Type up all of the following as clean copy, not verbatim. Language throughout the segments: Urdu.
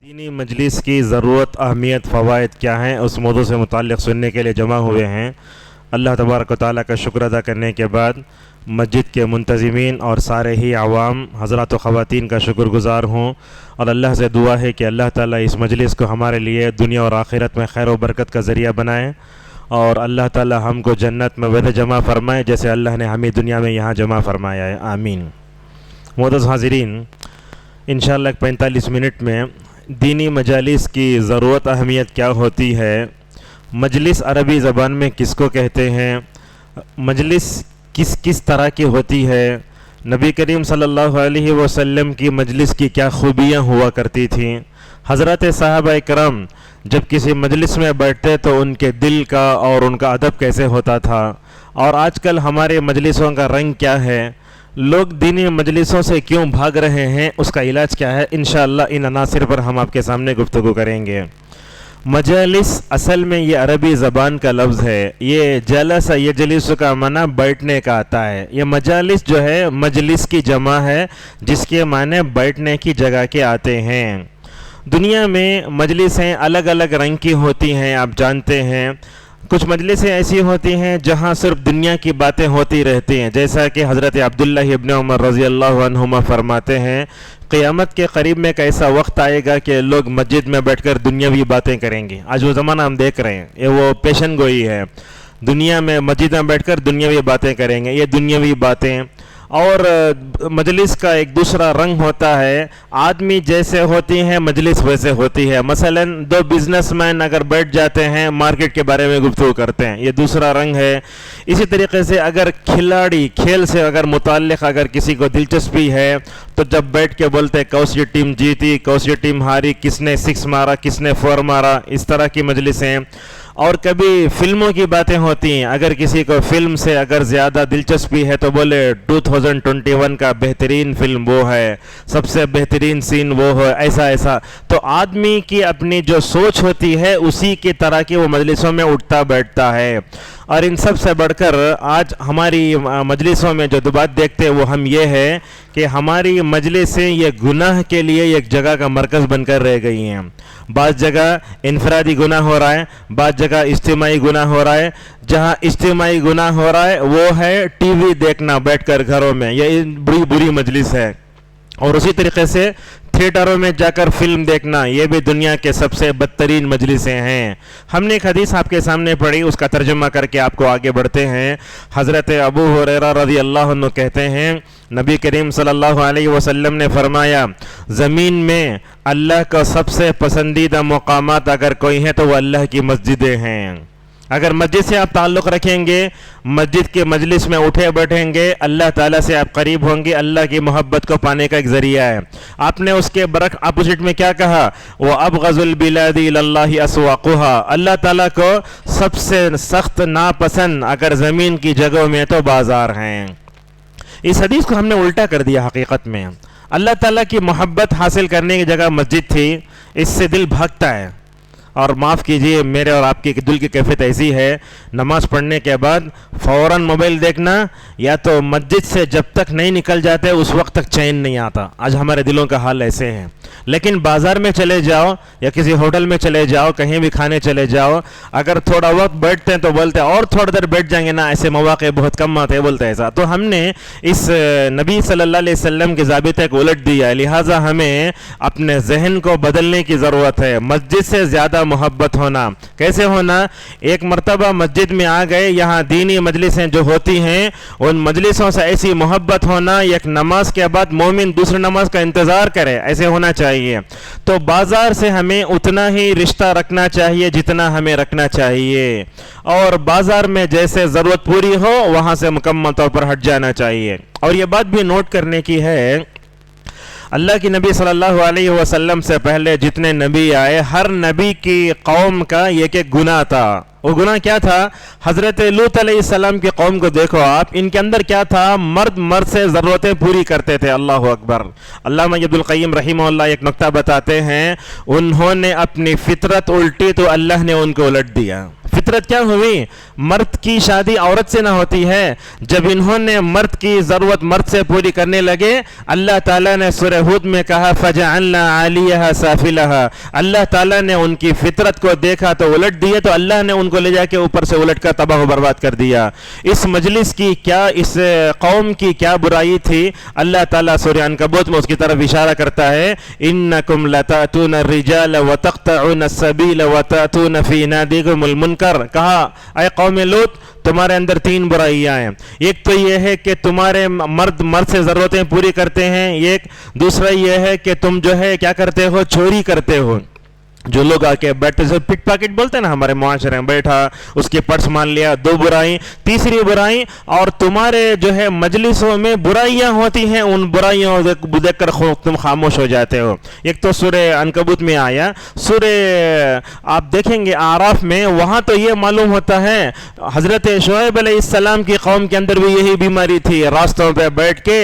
دینی مجلس کی ضرورت، اہمیت، فوائد کیا ہیں، اس موضوع سے متعلق سننے کے لیے جمع ہوئے ہیں۔ اللہ تبارک و تعالیٰ کا شکر ادا کرنے کے بعد مسجد کے منتظمین اور سارے ہی عوام حضرات و خواتین کا شکر گزار ہوں، اور اللہ سے دعا ہے کہ اللہ تعالیٰ اس مجلس کو ہمارے لیے دنیا اور آخرت میں خیر و برکت کا ذریعہ بنائے، اور اللہ تعالیٰ ہم کو جنت میں ویسے جمع فرمائے جیسے اللہ نے ہمیں دنیا میں یہاں جمع فرمایا ہے، آمین۔ معزز حاضرین، انشاءاللہ 45 منٹ میں دینی مجالس کی ضرورت، اہمیت کیا ہوتی ہے، مجلس عربی زبان میں کس کو کہتے ہیں، مجلس کس طرح کی ہوتی ہے، نبی کریم صلی اللہ علیہ وسلم کی مجلس کی کیا خوبیاں ہوا کرتی تھیں، حضرت صحابہ کرام جب کسی مجلس میں بیٹھتے تو ان کے دل کا اور ان کا ادب کیسے ہوتا تھا، اور آج کل ہمارے مجلسوں کا رنگ کیا ہے، لوگ دینی مجلسوں سے کیوں بھاگ رہے ہیں، اس کا علاج کیا ہے، انشاءاللہ ان عناصر پر ہم آپ کے سامنے گفتگو کریں گے۔ مجالس اصل میں یہ عربی زبان کا لفظ ہے، یہ جلس یجلس کا معنی بیٹھنے کا آتا ہے۔ یہ مجالس جو ہے مجلس کی جمع ہے جس کے معنی بیٹھنے کی جگہ کے آتے ہیں۔ دنیا میں مجلسیں الگ الگ رنگ کی ہوتی ہیں، آپ جانتے ہیں۔ کچھ مجلسیں ایسی ہوتی ہیں جہاں صرف دنیا کی باتیں ہوتی رہتی ہیں، جیسا کہ حضرت عبداللہ ابن عمر رضی اللہ عنہما فرماتے ہیں، قیامت کے قریب میں ایک ایسا وقت آئے گا کہ لوگ مسجد میں بیٹھ کر دنیاوی باتیں کریں گے۔ آج وہ زمانہ ہم دیکھ رہے ہیں، یہ وہ پیشن گوئی ہے، دنیا میں مسجد میں بیٹھ کر دنیاوی باتیں کریں گے، یہ دنیاوی باتیں۔ اور مجلس کا ایک دوسرا رنگ ہوتا ہے، آدمی جیسے ہوتی ہیں مجلس ویسے ہوتی ہے۔ مثلا دو بزنس مین اگر بیٹھ جاتے ہیں مارکیٹ کے بارے میں گفتگو کرتے ہیں، یہ دوسرا رنگ ہے۔ اسی طریقے سے اگر کھلاڑی کھیل سے اگر متعلق اگر کسی کو دلچسپی ہے تو جب بیٹھ کے بولتے ہیں کون سی ٹیم جیتی، کون سی ٹیم ہاری، کس نے 6 مارا، کس نے 4 مارا، اس طرح کی مجلسیں۔ اور کبھی فلموں کی باتیں ہوتی ہیں، اگر کسی کو فلم سے اگر زیادہ دلچسپی ہے تو بولے 2021 کا بہترین فلم وہ ہے، سب سے بہترین سین وہ ہے، ایسا۔ تو آدمی کی اپنی جو سوچ ہوتی ہے اسی کی طرح کی وہ مجلسوں میں اٹھتا بیٹھتا ہے۔ اور ان سب سے بڑھ کر آج ہماری مجلسوں میں جو بات دیکھتے ہیں وہ ہم یہ ہے کہ ہماری مجلسیں یہ گناہ کے لیے ایک جگہ کا مرکز بن کر رہ گئی ہیں۔ بعض جگہ انفرادی گناہ ہو رہا ہے، بعض جگہ اجتماعی گناہ ہو رہا ہے۔ جہاں اجتماعی گناہ ہو رہا ہے وہ ہے ٹی وی دیکھنا بیٹھ کر گھروں میں، یہ بری مجلس ہے۔ اور اسی طریقے سے تھیٹروں میں جا کر فلم دیکھنا، یہ بھی دنیا کے سب سے بدترین مجلسیں ہیں۔ ہم نے ایک حدیث آپ کے سامنے پڑھی، اس کا ترجمہ کر کے آپ کو آگے بڑھتے ہیں۔ حضرت ابو ہریرہ رضی اللہ عنہ کہتے ہیں، نبی کریم صلی اللہ علیہ وسلم نے فرمایا، زمین میں اللہ کا سب سے پسندیدہ مقامات اگر کوئی ہیں تو وہ اللہ کی مسجدیں ہیں۔ اگر مسجد سے آپ تعلق رکھیں گے، مسجد کے مجلس میں اٹھے بیٹھیں گے، اللہ تعالیٰ سے آپ قریب ہوں گے، اللہ کی محبت کو پانے کا ایک ذریعہ ہے۔ آپ نے اس کے برعکس اپوزٹ میں کیا کہا، وَأَبْغَضُ الْبِلَادِ إِلَى اللَّهِ أَسْوَاقُهَا، اللہ تعالیٰ کو سب سے سخت ناپسند اگر زمین کی جگہوں میں تو بازار ہیں۔ اس حدیث کو ہم نے الٹا کر دیا، حقیقت میں اللہ تعالیٰ کی محبت حاصل کرنے کی جگہ مسجد تھی، اس سے دل بھاگتا ہے۔ اور معاف کیجئے، میرے اور آپ کی دل کی کیفیت ایسی ہے، نماز پڑھنے کے بعد فوراً موبائل دیکھنا، یا تو مسجد سے جب تک نہیں نکل جاتے اس وقت تک چین نہیں آتا۔ آج ہمارے دلوں کا حال ایسے ہیں۔ لیکن بازار میں چلے جاؤ یا کسی ہوٹل میں چلے جاؤ، کہیں بھی کھانے چلے جاؤ، اگر تھوڑا وقت بیٹھتے ہیں تو بولتے ہیں اور تھوڑا دیر بیٹھ جائیں گے نا، ایسے مواقع بہت کم آتے ہیں، بولتے ہیں ایسا۔ تو ہم نے اس نبی صلی اللہ علیہ وسلم کے ضابطے کو الٹ دیا ہے، لہٰذا ہمیں اپنے ذہن کو بدلنے کی ضرورت ہے۔ مسجد سے زیادہ محبت ہونا، کیسے ہونا، ایک مرتبہ مسجد میں آ گئے، یہاں دینی مجلسیں جو ہوتی ہیں ان مجلسوں سے ایسی محبت ہونا، ایک نماز کے بعد مومن دوسری نماز کا انتظار کرے، ایسے ہونا چاہیے۔ تو بازار سے ہمیں اتنا ہی رشتہ رکھنا چاہیے جتنا ہمیں رکھنا چاہیے، اور بازار میں جیسے ضرورت پوری ہو وہاں سے مکمل طور پر ہٹ جانا چاہیے۔ اور یہ بات بھی نوٹ کرنے کی ہے، اللہ کی نبی صلی اللہ علیہ وسلم سے پہلے جتنے نبی آئے، ہر نبی کی قوم کا ایک گناہ تھا۔ وہ گناہ کیا تھا؟ حضرت لوط علیہ السلام کی قوم کو دیکھو آپ، ان کے اندر کیا تھا، مرد سے ضرورتیں پوری کرتے تھے۔ اللہ اکبر۔ علامہ ابن القیم رحمہ اللہ ایک نقطہ بتاتے ہیں، انہوں نے اپنی فطرت الٹی تو اللہ نے ان کو الٹ دیا۔ فطرت کیا ہوئی؟ مرد کی شادی عورت سے نہ ہوتی ہے. جب انہوں نے مرد کی ضرورت مرد سے پوری کرنے لگے، اللہ تعالیٰ نے سورہ ہود میں کہا فَجَعَلْنَا عَالِيَهَا سَافِلَهَا. اللہ تعالیٰ نے ان کی فطرت کو دیکھا تو الٹ دیے، تو اللہ نے ان کو لے جا کے اوپر سے الٹ کر تباہ و برباد کر دیا. اس مجلس کی کیا، اس قوم کی کیا برائی تھی؟ اللہ تعالیٰ سورہ عنکبوت میں اس کی طرف اشارہ کرتا ہے انکم لتاتون الرجال وتقطعون السبیل وتاتون فی نادیکم المنکر. کہا اے قوم لوط تمہارے اندر 3 برائیاں ہیں. ایک تو یہ ہے کہ تمہارے مرد سے ضرورتیں پوری کرتے ہیں، ایک دوسرا یہ ہے کہ تم جو ہے کیا کرتے ہو؟ چوری کرتے ہو. جو لوگ آ کے بیٹھتے ہیں پٹ پاکٹ بولتے ہیں نا ہمارے معاشرے میں، بیٹھا اس کے پرس مان لیا. 2 برائی. تیسری برائی، اور تمہارے جو ہے مجلسوں میں برائیاں ہوتی ہیں، ان برائیوں دیکھ کر تم خاموش ہو جاتے ہو. ایک تو سورہ عنکبوت میں آیا. سورہ آپ دیکھیں گے اعراف میں، وہاں تو یہ معلوم ہوتا ہے حضرت شعیب علیہ السلام کی قوم کے اندر بھی یہی بیماری تھی، راستوں پہ بیٹھ کے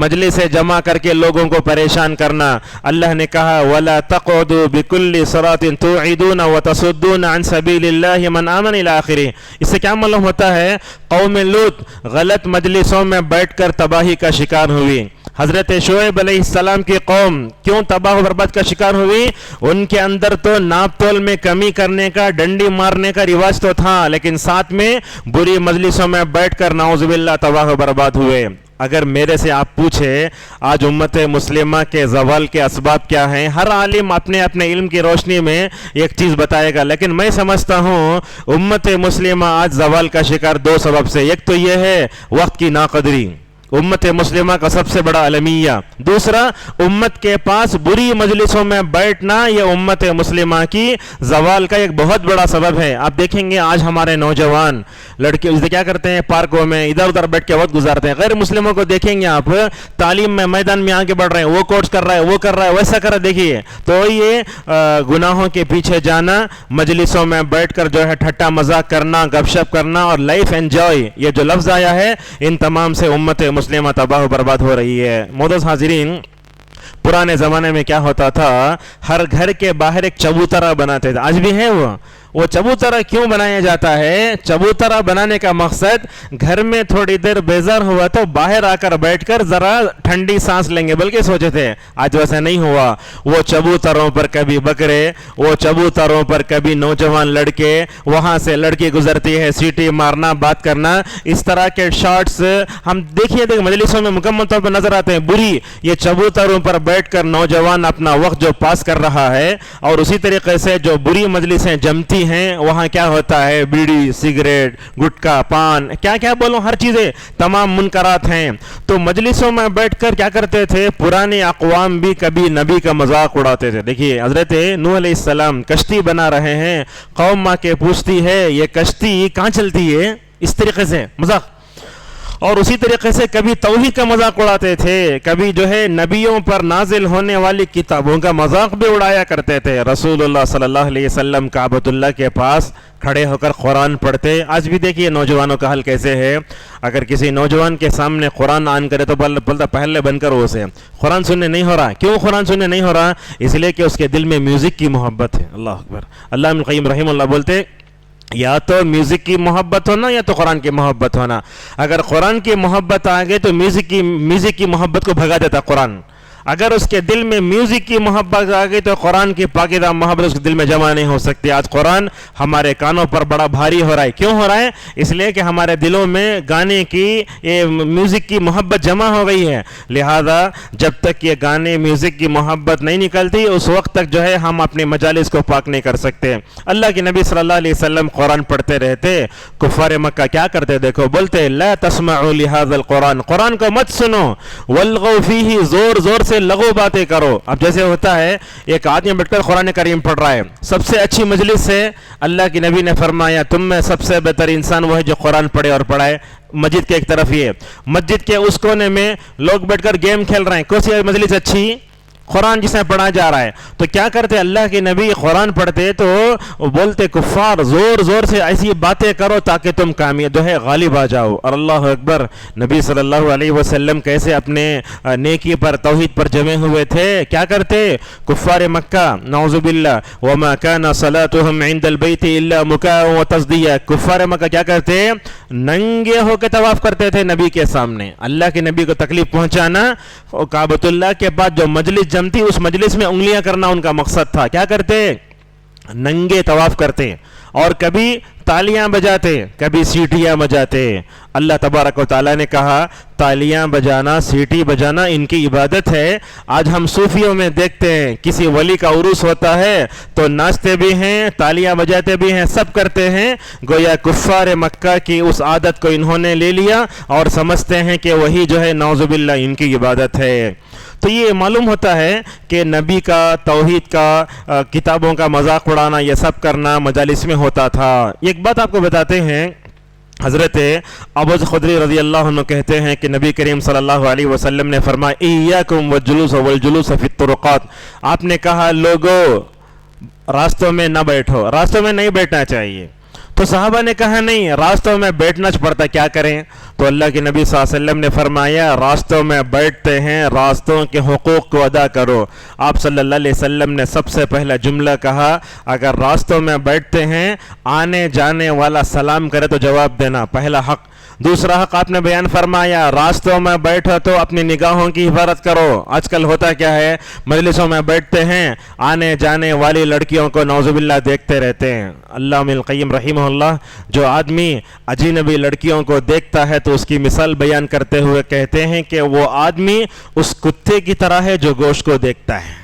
مجلس جمع کر کے لوگوں کو پریشان کرنا. اللہ نے کہا وَلَا تَقْعُدُوا بِكُلِّ صَرَاطٍ توعدون وتصدون عن سبیل اللہ من آمن الى آخری. اس سے کیا معلوم ہوتا ہے؟ قوم لوط غلط مجلسوں میں بیٹھ کر تباہی کا شکار ہوئی. حضرت شعیب علیہ السلام کی قوم کیوں تباہ و برباد کا شکار ہوئی؟ ان کے اندر تو ناپ تول میں کمی کرنے کا، ڈنڈی مارنے کا رواج تو تھا، لیکن ساتھ میں بری مجلسوں میں بیٹھ کر نعوذ باللہ تباہ و برباد ہوئے. اگر میرے سے آپ پوچھے آج امت مسلمہ کے زوال کے اسباب کیا ہیں، ہر عالم اپنے اپنے علم کی روشنی میں ایک چیز بتائے گا، لیکن میں سمجھتا ہوں امت مسلمہ آج زوال کا شکار 2 سبب سے. ایک تو یہ ہے وقت کی ناقدری، امت مسلمہ کا سب سے بڑا المیہ. دوسرا امت کے پاس بری مجلسوں میں بیٹھنا، یہ امت مسلمہ کی زوال کا ایک بہت بڑا سبب ہے. آپ دیکھیں گے آج ہمارے نوجوان لڑکے اسے کیا کرتے ہیں؟ پارکوں میں ادھر ادھر بیٹھ کے وقت گزارتے ہیں. غیر مسلموں کو دیکھیں گے آپ تعلیم میں میدان میں آگے بڑھ رہے ہیں، وہ کورس کر رہا ہے، وہ کر رہا ہے، ویسا کر رہا ہے. دیکھیے تو یہ گناہوں کے پیچھے جانا، مجلسوں میں بیٹھ کر جو ہے ٹھٹا مذاق کرنا، گپ شپ کرنا اور لائف انجوائے، یہ جو لفظ آیا ہے ان تمام سے امت مسلمہ تباہ و برباد ہو رہی ہے. معزز حاضرین، پرانے زمانے میں کیا ہوتا تھا؟ ہر گھر کے باہر ایک چبوترا بناتے تھے. آج بھی ہے وہ چبوترا کیوں بنایا جاتا ہے؟ چبوترا بنانے کا مقصد گھر میں تھوڑی دیر بیزار ہوا تو باہر آ کر بیٹھ کر ذرا ٹھنڈی سانس لیں گے، بلکہ سوچے تھے. آج ویسا نہیں ہوا. وہ چبوتروں پر کبھی بکرے، وہ چبوتروں پر کبھی نوجوان لڑکے، وہاں سے لڑکی گزرتی ہے، سیٹی مارنا، بات کرنا، اس طرح کے شارٹس ہم دیکھیے مجلسوں میں مکمل طور پر نظر آتے ہیں. بری یہ چبوتروں پر بیٹھ کر نوجوان اپنا وقت جو پاس کر رہا ہے، اور اسی طریقے سے جو بری مجلسیں جمتی ہیں وہاں کیا ہوتا ہے؟ بیڑی، سگریٹ، گٹکا، پان، کیا کیا بولوں، ہر چیزیں تمام منکرات ہیں. تو مجلسوں میں بیٹھ کر کیا کرتے تھے؟ پرانے اقوام بھی کبھی نبی کا مذاق اڑاتے تھے. دیکھیے حضرت نوح علیہ السلام کشتی بنا رہے ہیں، قوم ماں کے پوچھتی ہے یہ کشتی کہاں چلتی ہے؟ اس طریقے سے مذاق. اور اسی طریقے سے کبھی توحید کا مذاق اڑاتے تھے، کبھی جو ہے نبیوں پر نازل ہونے والی کتابوں کا مذاق بھی اڑایا کرتے تھے. رسول اللہ صلی اللہ علیہ وسلم کعبۃ اللہ کے پاس کھڑے ہو کر قرآن پڑھتے. آج بھی دیکھیے نوجوانوں کا حل کیسے ہے. اگر کسی نوجوان کے سامنے قرآن آن کرے تو بولتا پہلے بن کر اسے قرآن سننے نہیں ہو رہا. کیوں قرآن سننے نہیں ہو رہا؟ اس لیے کہ اس کے دل میں میوزک کی محبت ہے. اللہ اکبر. علامہ ابن القیم رحمہ اللہ بولتے یا تو میوزک کی محبت ہونا یا تو قرآن کی محبت ہونا. اگر قرآن کی محبت آ گئی تو میوزک کی محبت کو بھگا دیتا قرآن. اگر اس کے دل میں میوزک کی محبت آ گئی تو قرآن کی پاکیزہ محبت اس کے دل میں جمع نہیں ہو سکتی. آج قرآن ہمارے کانوں پر بڑا بھاری ہو رہا ہے. کیوں ہو رہا ہے؟ اس لیے کہ ہمارے دلوں میں گانے کی میوزک کی محبت جمع ہو گئی ہے. لہذا جب تک یہ گانے میوزک کی محبت نہیں نکلتی اس وقت تک جو ہے ہم اپنے مجالس کو پاک نہیں کر سکتے. اللہ کے نبی صلی اللہ علیہ وسلم قرآن پڑھتے رہتے. کفار مکہ کیا کرتے؟ دیکھو بولتے لا تسمعوا لهذا القرآن، قرآن کو مت سنو، والغوا فیہ، زور زور سے لغو باتیں کرو. اب جیسے ہوتا ہے ایک آدمی بیٹھ کر قرآن کریم پڑھ رہا ہے، سب سے اچھی مجلس سے اللہ کی نبی نے فرمایا تم میں سب سے بہتر انسان وہ ہے جو قرآن پڑھے اور پڑھائے. مسجد کے ایک طرف یہ، مسجد کے اس کونے میں لوگ بیٹھ کر گیم کھیل رہے ہیں. کون سی مجلس اچھی؟ قرآن جس میں پڑھا جا رہا ہے. تو کیا کرتے اللہ کے نبی قرآن پڑھتے تو بولتے کفار زور زور سے ایسی باتیں کرو تاکہ تم کامیاب جو ہے غالب آ جاؤ. اور اللہ اکبر, نبی صلی اللہ علیہ وسلم کیسے اپنے نیکی پر توحید پر جمے ہوئے تھے. کیا کرتے کفار مکہ نعوذ باللہ وما كان صلاتهم عند البيت الا مكاء وتصديا, کفار مکہ کیا کرتے ننگے ہو کے طواف کرتے تھے نبی کے سامنے. اللہ کے نبی کو تکلیف پہنچانا, کعبۃ اللہ کے بعد جو مجلس جمتی اس مجلس میں انگلیاں کرنا ان کا مقصد تھا. کیا کرتے ننگے طواف کرتے اور کبھی تالیاں بجاتے کبھی سیٹیاں بجاتے. اللہ تبارک و تعالیٰ نے کہا تالیاں بجانا سیٹی بجانا ان کی عبادت ہے. آج ہم صوفیوں میں دیکھتے ہیں کسی ولی کا عروس ہوتا ہے تو ناچتے بھی ہیں تالیاں بجاتے بھی ہیں سب کرتے ہیں. گویا کفار مکہ کی اس عادت کو انہوں نے لے لیا اور سمجھتے ہیں کہ وہی جو ہے نعوذ باللہ ان کی عبادت ہے. تو یہ معلوم ہوتا ہے کہ نبی کا توحید کا کتابوں کا مذاق اڑانا یہ سب کرنا مجالس میں ہوتا تھا. ایک بات آپ کو بتاتے ہیں, حضرت ابو ذر خدری رضی اللہ عنہ کہتے ہیں کہ نبی کریم صلی اللہ علیہ وسلم نے فرمایا ایاکم والجلوس والجلوس فی الطرقات. آپ نے کہا لوگو راستوں میں نہ بیٹھو, راستوں میں نہیں بیٹھنا چاہیے. تو صحابہ نے کہا نہیں راستوں میں بیٹھنا پڑتا کیا کریں. تو اللہ کے نبی صلی اللہ علیہ وسلم نے فرمایا راستوں میں بیٹھتے ہیں راستوں کے حقوق کو ادا کرو. آپ صلی اللہ علیہ وسلم نے سب سے پہلا جملہ کہا اگر راستوں میں بیٹھتے ہیں آنے جانے والا سلام کرے تو جواب دینا پہلا حق. دوسرا حق آپ نے بیان فرمایا راستوں میں بیٹھو تو اپنی نگاہوں کی حفاظت کرو. آج کل ہوتا کیا ہے مجلسوں میں بیٹھتے ہیں آنے جانے والی لڑکیوں کو نعوذ باللہ دیکھتے رہتے ہیں. علامہ القیم رحمہ اللہ جو آدمی اجنبی لڑکیوں کو دیکھتا ہے تو اس کی مثال بیان کرتے ہوئے کہتے ہیں کہ وہ آدمی اس کتے کی طرح ہے جو گوشت کو دیکھتا ہے.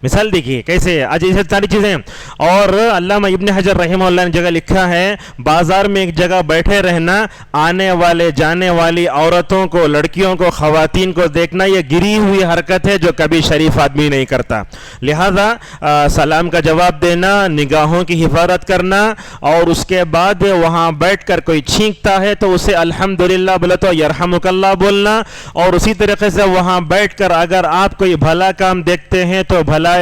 مثال دیکھیے کیسے آج یہ ساری چیزیں. اور علامہ ابن حجر رحمہ اللہ نے جگہ لکھا ہے بازار میں ایک جگہ بیٹھے رہنا آنے والے جانے والی عورتوں کو لڑکیوں کو خواتین کو دیکھنا یہ گری ہوئی حرکت ہے جو کبھی شریف آدمی نہیں کرتا. لہذا سلام کا جواب دینا نگاہوں کی حفاظت کرنا اور اس کے بعد وہاں بیٹھ کر کوئی چھینکتا ہے تو اسے الحمدللہ بولے تو یرحمک اللہ بولنا. اور اسی طریقے سے وہاں بیٹھ کر اگر آپ کوئی بھلا کام دیکھتے ہیں تو بھلے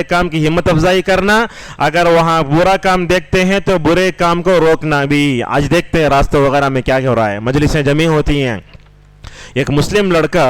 کام کی ہمت افزائی کرنا, اگر وہاں برا کام دیکھتے ہیں تو برے کام کو روکنا بھی. آج دیکھتے ہیں راستوں وغیرہ میں کیا ہو رہا ہے مجلسیں جمع ہوتی ہیں ایک مسلم لڑکا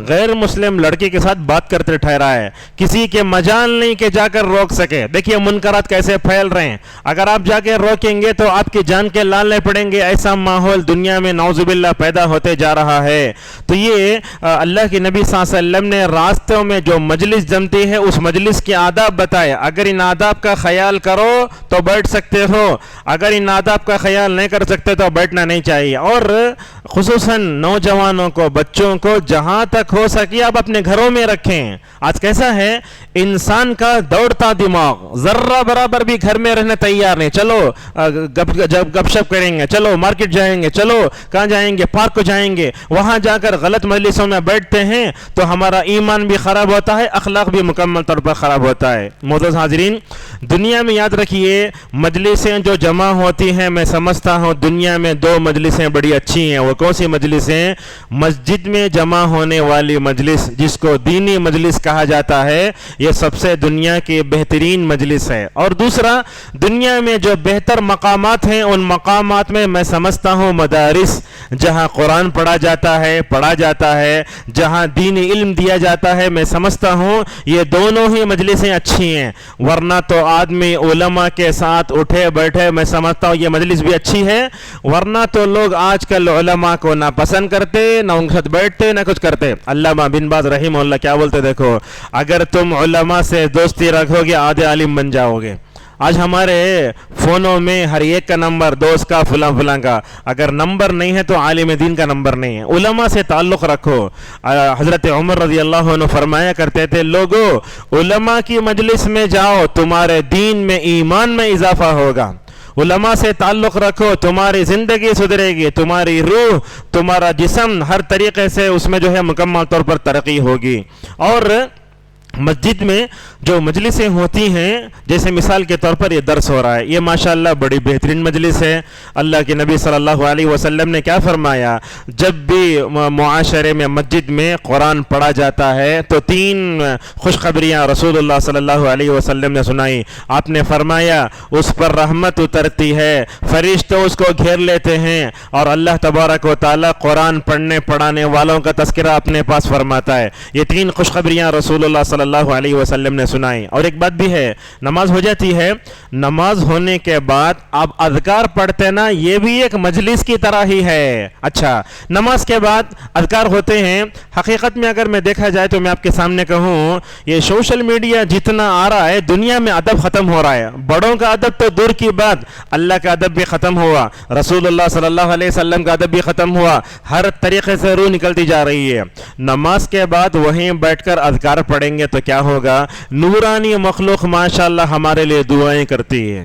غیر مسلم لڑکی کے ساتھ بات کرتے ٹھہرا ہے کسی کے مجال نہیں کہ جا کر روک سکے. دیکھیے منکرات کیسے پھیل رہے ہیں. اگر آپ جا کے روکیں گے تو آپ کی جان کے لالے پڑیں گے. ایسا ماحول دنیا میں نعوذ باللہ پیدا ہوتے جا رہا ہے. تو یہ اللہ کے نبی صلی اللہ علیہ وسلم نے راستوں میں جو مجلس جمتی ہے اس مجلس کے آداب بتائے. اگر ان آداب کا خیال کرو تو بیٹھ سکتے ہو, اگر ان آداب کا خیال نہیں کر سکتے تو بیٹھنا نہیں چاہیے. اور خصوصاً نوجوانوں کو بچوں کو جہاں تک ہو سکے آپ اپنے گھروں میں رکھیں. آج کیسا ہے انسان کا دوڑتا دماغ ذرہ برابر بھی گھر میں رہنے تیار نہیں. چلو جب گپ شپ کریں گے, چلو مارکیٹ جائیں گے, چلو کہاں جائیں گے پارک کو جائیں گے, وہاں جا کر غلط مجلسوں میں بیٹھتے ہیں تو ہمارا ایمان بھی خراب ہوتا ہے اخلاق بھی مکمل طور پر خراب ہوتا ہے. معزز حاضرین دنیا میں یاد رکھیے مجلسیں جو جمع ہوتی ہیں میں سمجھتا ہوں دنیا میں دو مجلسیں بڑی اچھی ہیں. وہ کون سی مجلسیں؟ مسجد میں جمع ہونے والی مجلس جس کو دینی مجلس کہا جاتا ہے یہ سب سے دنیا کی بہترین مجلس ہے. اور دوسرا دنیا میں جو بہتر مقامات ہیں ان مقامات میں میں سمجھتا ہوں مدارس جہاں قرآن پڑھا جاتا ہے جہاں دینی علم دیا جاتا ہے میں سمجھتا ہوں یہ دونوں ہی مجلسیں اچھی ہیں. ورنہ تو آدمی علماء کے ساتھ اٹھے بیٹھے میں سمجھتا ہوں یہ مجلس بھی اچھی ہے. ورنہ تو لوگ آج کل علماء کو نہ پسند کرتے نہ ان کے ساتھ بیٹھتے نہ کچھ کرتے. علامہ بن باز رحمہ اللہ کیا بولتے دیکھو اگر تم علماء سے دوستی رکھو گے آدھے عالم بن جاؤ گے. آج ہمارے فونوں میں ہر ایک کا نمبر دوست کا فلاں کا, اگر نمبر نہیں ہے تو عالم دین کا نمبر نہیں ہے. علماء سے تعلق رکھو. حضرت عمر رضی اللہ عنہ فرمایا کرتے تھے لوگو علماء کی مجلس میں جاؤ تمہارے دین میں ایمان میں اضافہ ہوگا. علماء سے تعلق رکھو تمہاری زندگی سدھرے گی, تمہاری روح تمہارا جسم ہر طریقے سے اس میں جو ہے مکمل طور پر ترقی ہوگی. اور مسجد میں جو مجلسیں ہوتی ہیں، جیسے مثال کے طور پر یہ درس ہو رہا ہے، یہ ماشاءاللہ بڑی بہترین مجلس ہے۔ اللہ کے نبی صلی اللہ علیہ وسلم نے کیا فرمایا؟ جب بھی معاشرے میں مسجد میں قرآن پڑھا جاتا ہے تو 3 خوشخبریاں رسول اللہ صلی اللہ علیہ وسلم نے سنائی۔ آپ نے فرمایا اس پر رحمت اترتی ہے، فرشتے اس کو گھیر لیتے ہیں، اور اللہ تبارک و تعالیٰ قرآن پڑھنے پڑھانے والوں کا تذکرہ اپنے پاس فرماتا ہے۔ یہ 3 خوشخبریاں رسول اللہ صلی اللہ علیہ وسلم نے سنائی۔ اور ایک بات بھی ہے، نماز ہو جاتی ہے، نماز ہونے کے بعد آپ اذکار پڑھتے نا، یہ بھی ایک مجلس کی طرح ہی ہے۔ اچھا، نماز کے بعد اذکار ہوتے ہیں۔ حقیقت میں اگر میں دیکھا جائے تو میں آپ کے سامنے کہوں، یہ سوشل میڈیا جتنا آ رہا ہے، دنیا میں ادب ختم ہو رہا ہے۔ بڑوں کا ادب تو دور کی بات، اللہ کا ادب بھی ختم ہوا، رسول اللہ صلی اللہ علیہ وسلم کا ادب بھی ختم ہوا، ہر طریقے سے روح نکلتی جا رہی ہے۔ نماز کے بعد وہیں بیٹھ کر اذکار پڑھیں گے تو کیا ہوگا؟ نورانی مخلوق ماشاءاللہ ہمارے لیے دعائیں کرتی ہے۔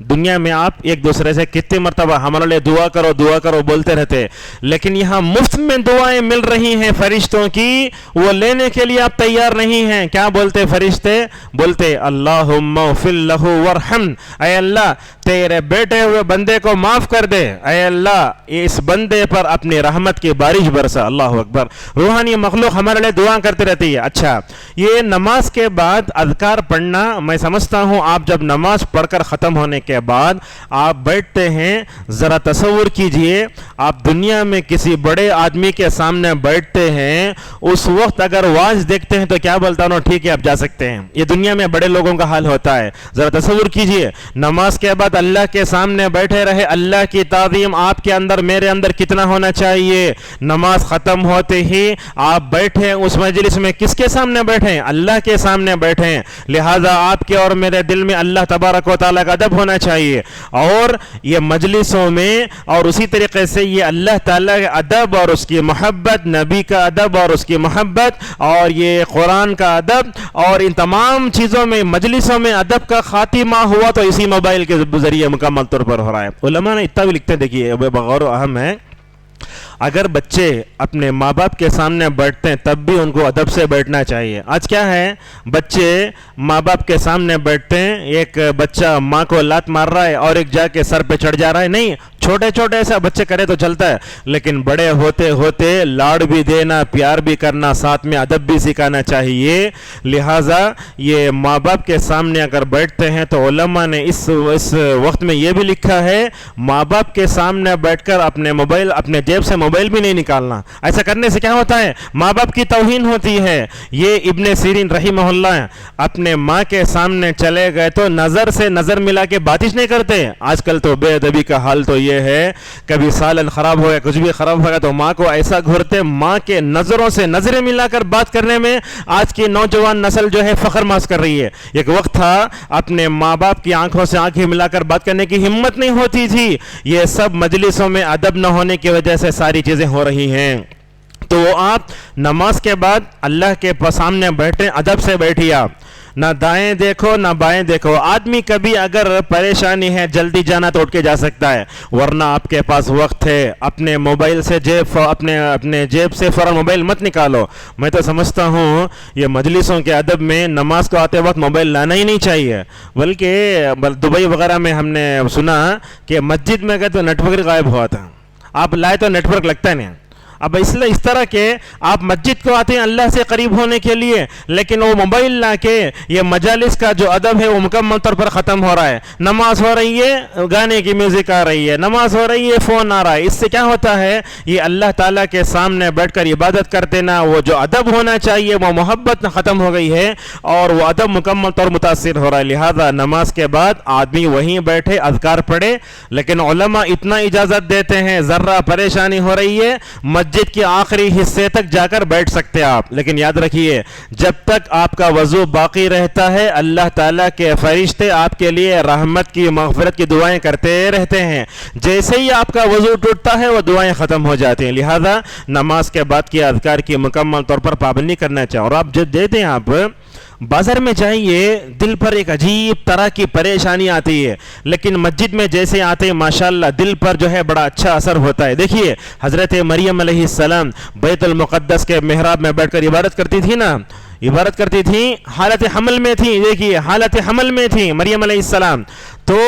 دنیا میں آپ ایک دوسرے سے کتنی مرتبہ ہمارے لیے دعا کرو بولتے رہتے، لیکن یہاں مفت میں دعائیں مل رہی ہیں فرشتوں کی، وہ لینے کے لیے آپ تیار نہیں ہیں۔ کیا بولتے فرشتے؟ بولتے اللہم اغفر لہ وارحم، اے اللہ تیرے بیٹے ہوئے بندے کو معاف کر دے، اے اللہ اس بندے پر اپنی رحمت کی بارش برسا۔ اللہ اکبر، روحانی مخلوق ہمارے لیے دعا کرتے رہتی ہے۔ اچھا، یہ نماز کے بعد اذکار پڑھنا، میں سمجھتا ہوں آپ جب نماز پڑھ کر ختم ہونے کے بعد آپ بیٹھتے ہیں، ذرا تصور کیجئے آپ دنیا میں کسی بڑے آدمی کے سامنے بیٹھتے ہیں، اس وقت اگر واعظ دیکھتے ہیں تو کیا بولتا ہوں؟ ٹھیک ہے آپ جا سکتے ہیں۔ یہ دنیا میں بڑے لوگوں کا حال ہوتا ہے۔ ذرا تصور کیجئے نماز کے بعد اللہ کے سامنے بیٹھے رہے، اللہ کی تعظیم آپ کے اندر میرے اندر کتنا ہونا چاہیے؟ نماز ختم ہوتے ہی آپ بیٹھے اس مجلس میں، کس کے سامنے بیٹھے؟ اللہ کے سامنے بیٹھے، لہذا آپ کے اور میرے دل میں اللہ تبارک و تعالیٰ کا ادب ہونا چاہیے۔ اور یہ مجلسوں میں اور اسی طریقے سے یہ اللہ تعالیٰ کا ادب اور اس کی محبت، نبی کا ادب اور اس کی محبت، اور یہ قرآن کا ادب، اور ان تمام چیزوں میں مجلسوں میں ادب کا خاتمہ ہوا تو اسی موبائل کے ذریعے مکمل طور پر ہو رہا ہے۔ علماء نے اتنا بھی لکھتے ہیں، دیکھیے بغور اہم ہے، اگر بچے اپنے ماں باپ کے سامنے بیٹھتے ہیں تب بھی ان کو ادب سے بیٹھنا چاہیے۔ آج کیا ہے، بچے ماں باپ کے سامنے بیٹھتے ہیں، ایک بچہ ماں کو لات مار رہا ہے اور ایک جا کے سر پہ چڑھ جا رہا ہے۔ نہیں، چھوٹے چھوٹے ایسا بچے کرے تو چلتا ہے، لیکن بڑے ہوتے ہوتے لاڑ بھی دینا، پیار بھی کرنا، ساتھ میں ادب بھی سکھانا چاہیے۔ لہٰذا یہ ماں باپ کے سامنے اگر بیٹھتے ہیں تو علماء نے اس وقت میں یہ بھی لکھا ہے، ماں باپ کے سامنے بیٹھ کر اپنے جیب سے موبائل بھی نہیں نکالنا۔ ایسا کرنے سے کیا ہوتا ہے؟ ماں باپ کی توہین ہوتی ہے۔ یہ ابن سیرین رحمہ اللہ اپنے ماں کے سامنے چلے گئے تو نظر سے نظر ملا کے باتش نہیں کرتے۔ آج کل تو بے ادبی کا حال تو یہ ہے، کبھی سالن خراب ہو گیا، کچھ بھی خراب ہو گیا تو ماں کو ایسا گھورتے، ماں کے نظروں سے نظریں ملا کر بات کرنے میں آج کی نوجوان نسل جو ہے فخر محسوس کر رہی ہے۔ ایک وقت تھا اپنے ماں باپ کی آنکھوں سے آنکھیں ملا کر بات کرنے کی ہمت نہیں ہوتی تھی۔ یہ سب مجلسوں میں ادب نہ ہونے کی وجہ سے ساری چیزیں ہو رہی ہیں۔ تو آپ نماز کے بعد اللہ کے سامنے بیٹھیں، ادب سے بیٹھیے، آپ نہ دائیں دیکھو نہ بائیں دیکھو۔ آدمی کبھی اگر پریشانی ہے، جلدی جانا تو اٹھ کے جا سکتا ہے، ورنہ آپ کے پاس وقت ہے، اپنے موبائل سے اپنے جیب سے فوراً موبائل مت نکالو۔ میں تو سمجھتا ہوں یہ مجلسوں کے ادب میں نماز کو آتے وقت موبائل لانا ہی نہیں چاہیے، بلکہ دبئی وغیرہ میں ہم نے سنا کہ مسجد میں گئے تو نیٹ ورک غائب ہوا تھا، آپ لائے تو نیٹ ورک لگتا نہیں۔ اب اس طرح کے آپ مسجد کو آتے ہیں اللہ سے قریب ہونے کے لیے، لیکن وہ موبائل لا کے یہ مجالس کا جو ادب ہے وہ مکمل طور پر ختم ہو رہا ہے۔ نماز ہو رہی ہے، گانے کی میوزک آ رہی ہے، نماز ہو رہی ہے، فون آ رہا ہے۔ اس سے کیا ہوتا ہے، یہ اللہ تعالیٰ کے سامنے بیٹھ کر عبادت کرتے نا، وہ جو ادب ہونا چاہیے وہ محبت ختم ہو گئی ہے اور وہ ادب مکمل طور متاثر ہو رہا ہے۔ لہذا نماز کے بعد آدمی وہیں بیٹھے اذکار پڑھے، لیکن علماء اتنا اجازت دیتے ہیں ذرہ پریشانی ہو رہی ہے مسجد کے آخری حصے تک جا کر بیٹھ سکتے آپ، لیکن یاد رکھیے جب تک آپ کا وضو باقی رہتا ہے اللہ تعالیٰ کے فرشتے آپ کے لیے رحمت کی مغفرت کی دعائیں کرتے رہتے ہیں۔ جیسے ہی آپ کا وضو ٹوٹتا ہے وہ دعائیں ختم ہو جاتی ہیں۔ لہذا نماز کے بعد کے اذکار کی مکمل طور پر پابندی کرنا چاہیے۔ اور آپ جب دیتے ہیں، آپ بازار میں جائیے، دل پر ایک عجیب طرح کی پریشانی آتی ہے، لیکن مسجد میں جیسے آتے ہیں ماشاءاللہ دل پر جو ہے بڑا اچھا اثر ہوتا ہے۔ دیکھیے حضرت مریم علیہ السلام بیت المقدس کے محراب میں بیٹھ کر عبادت کرتی تھی نا، عبادت کرتی تھیں حالت حمل میں تھیں. دیکھیے حالت حمل میں تھیں مریم علیہ السلام. تو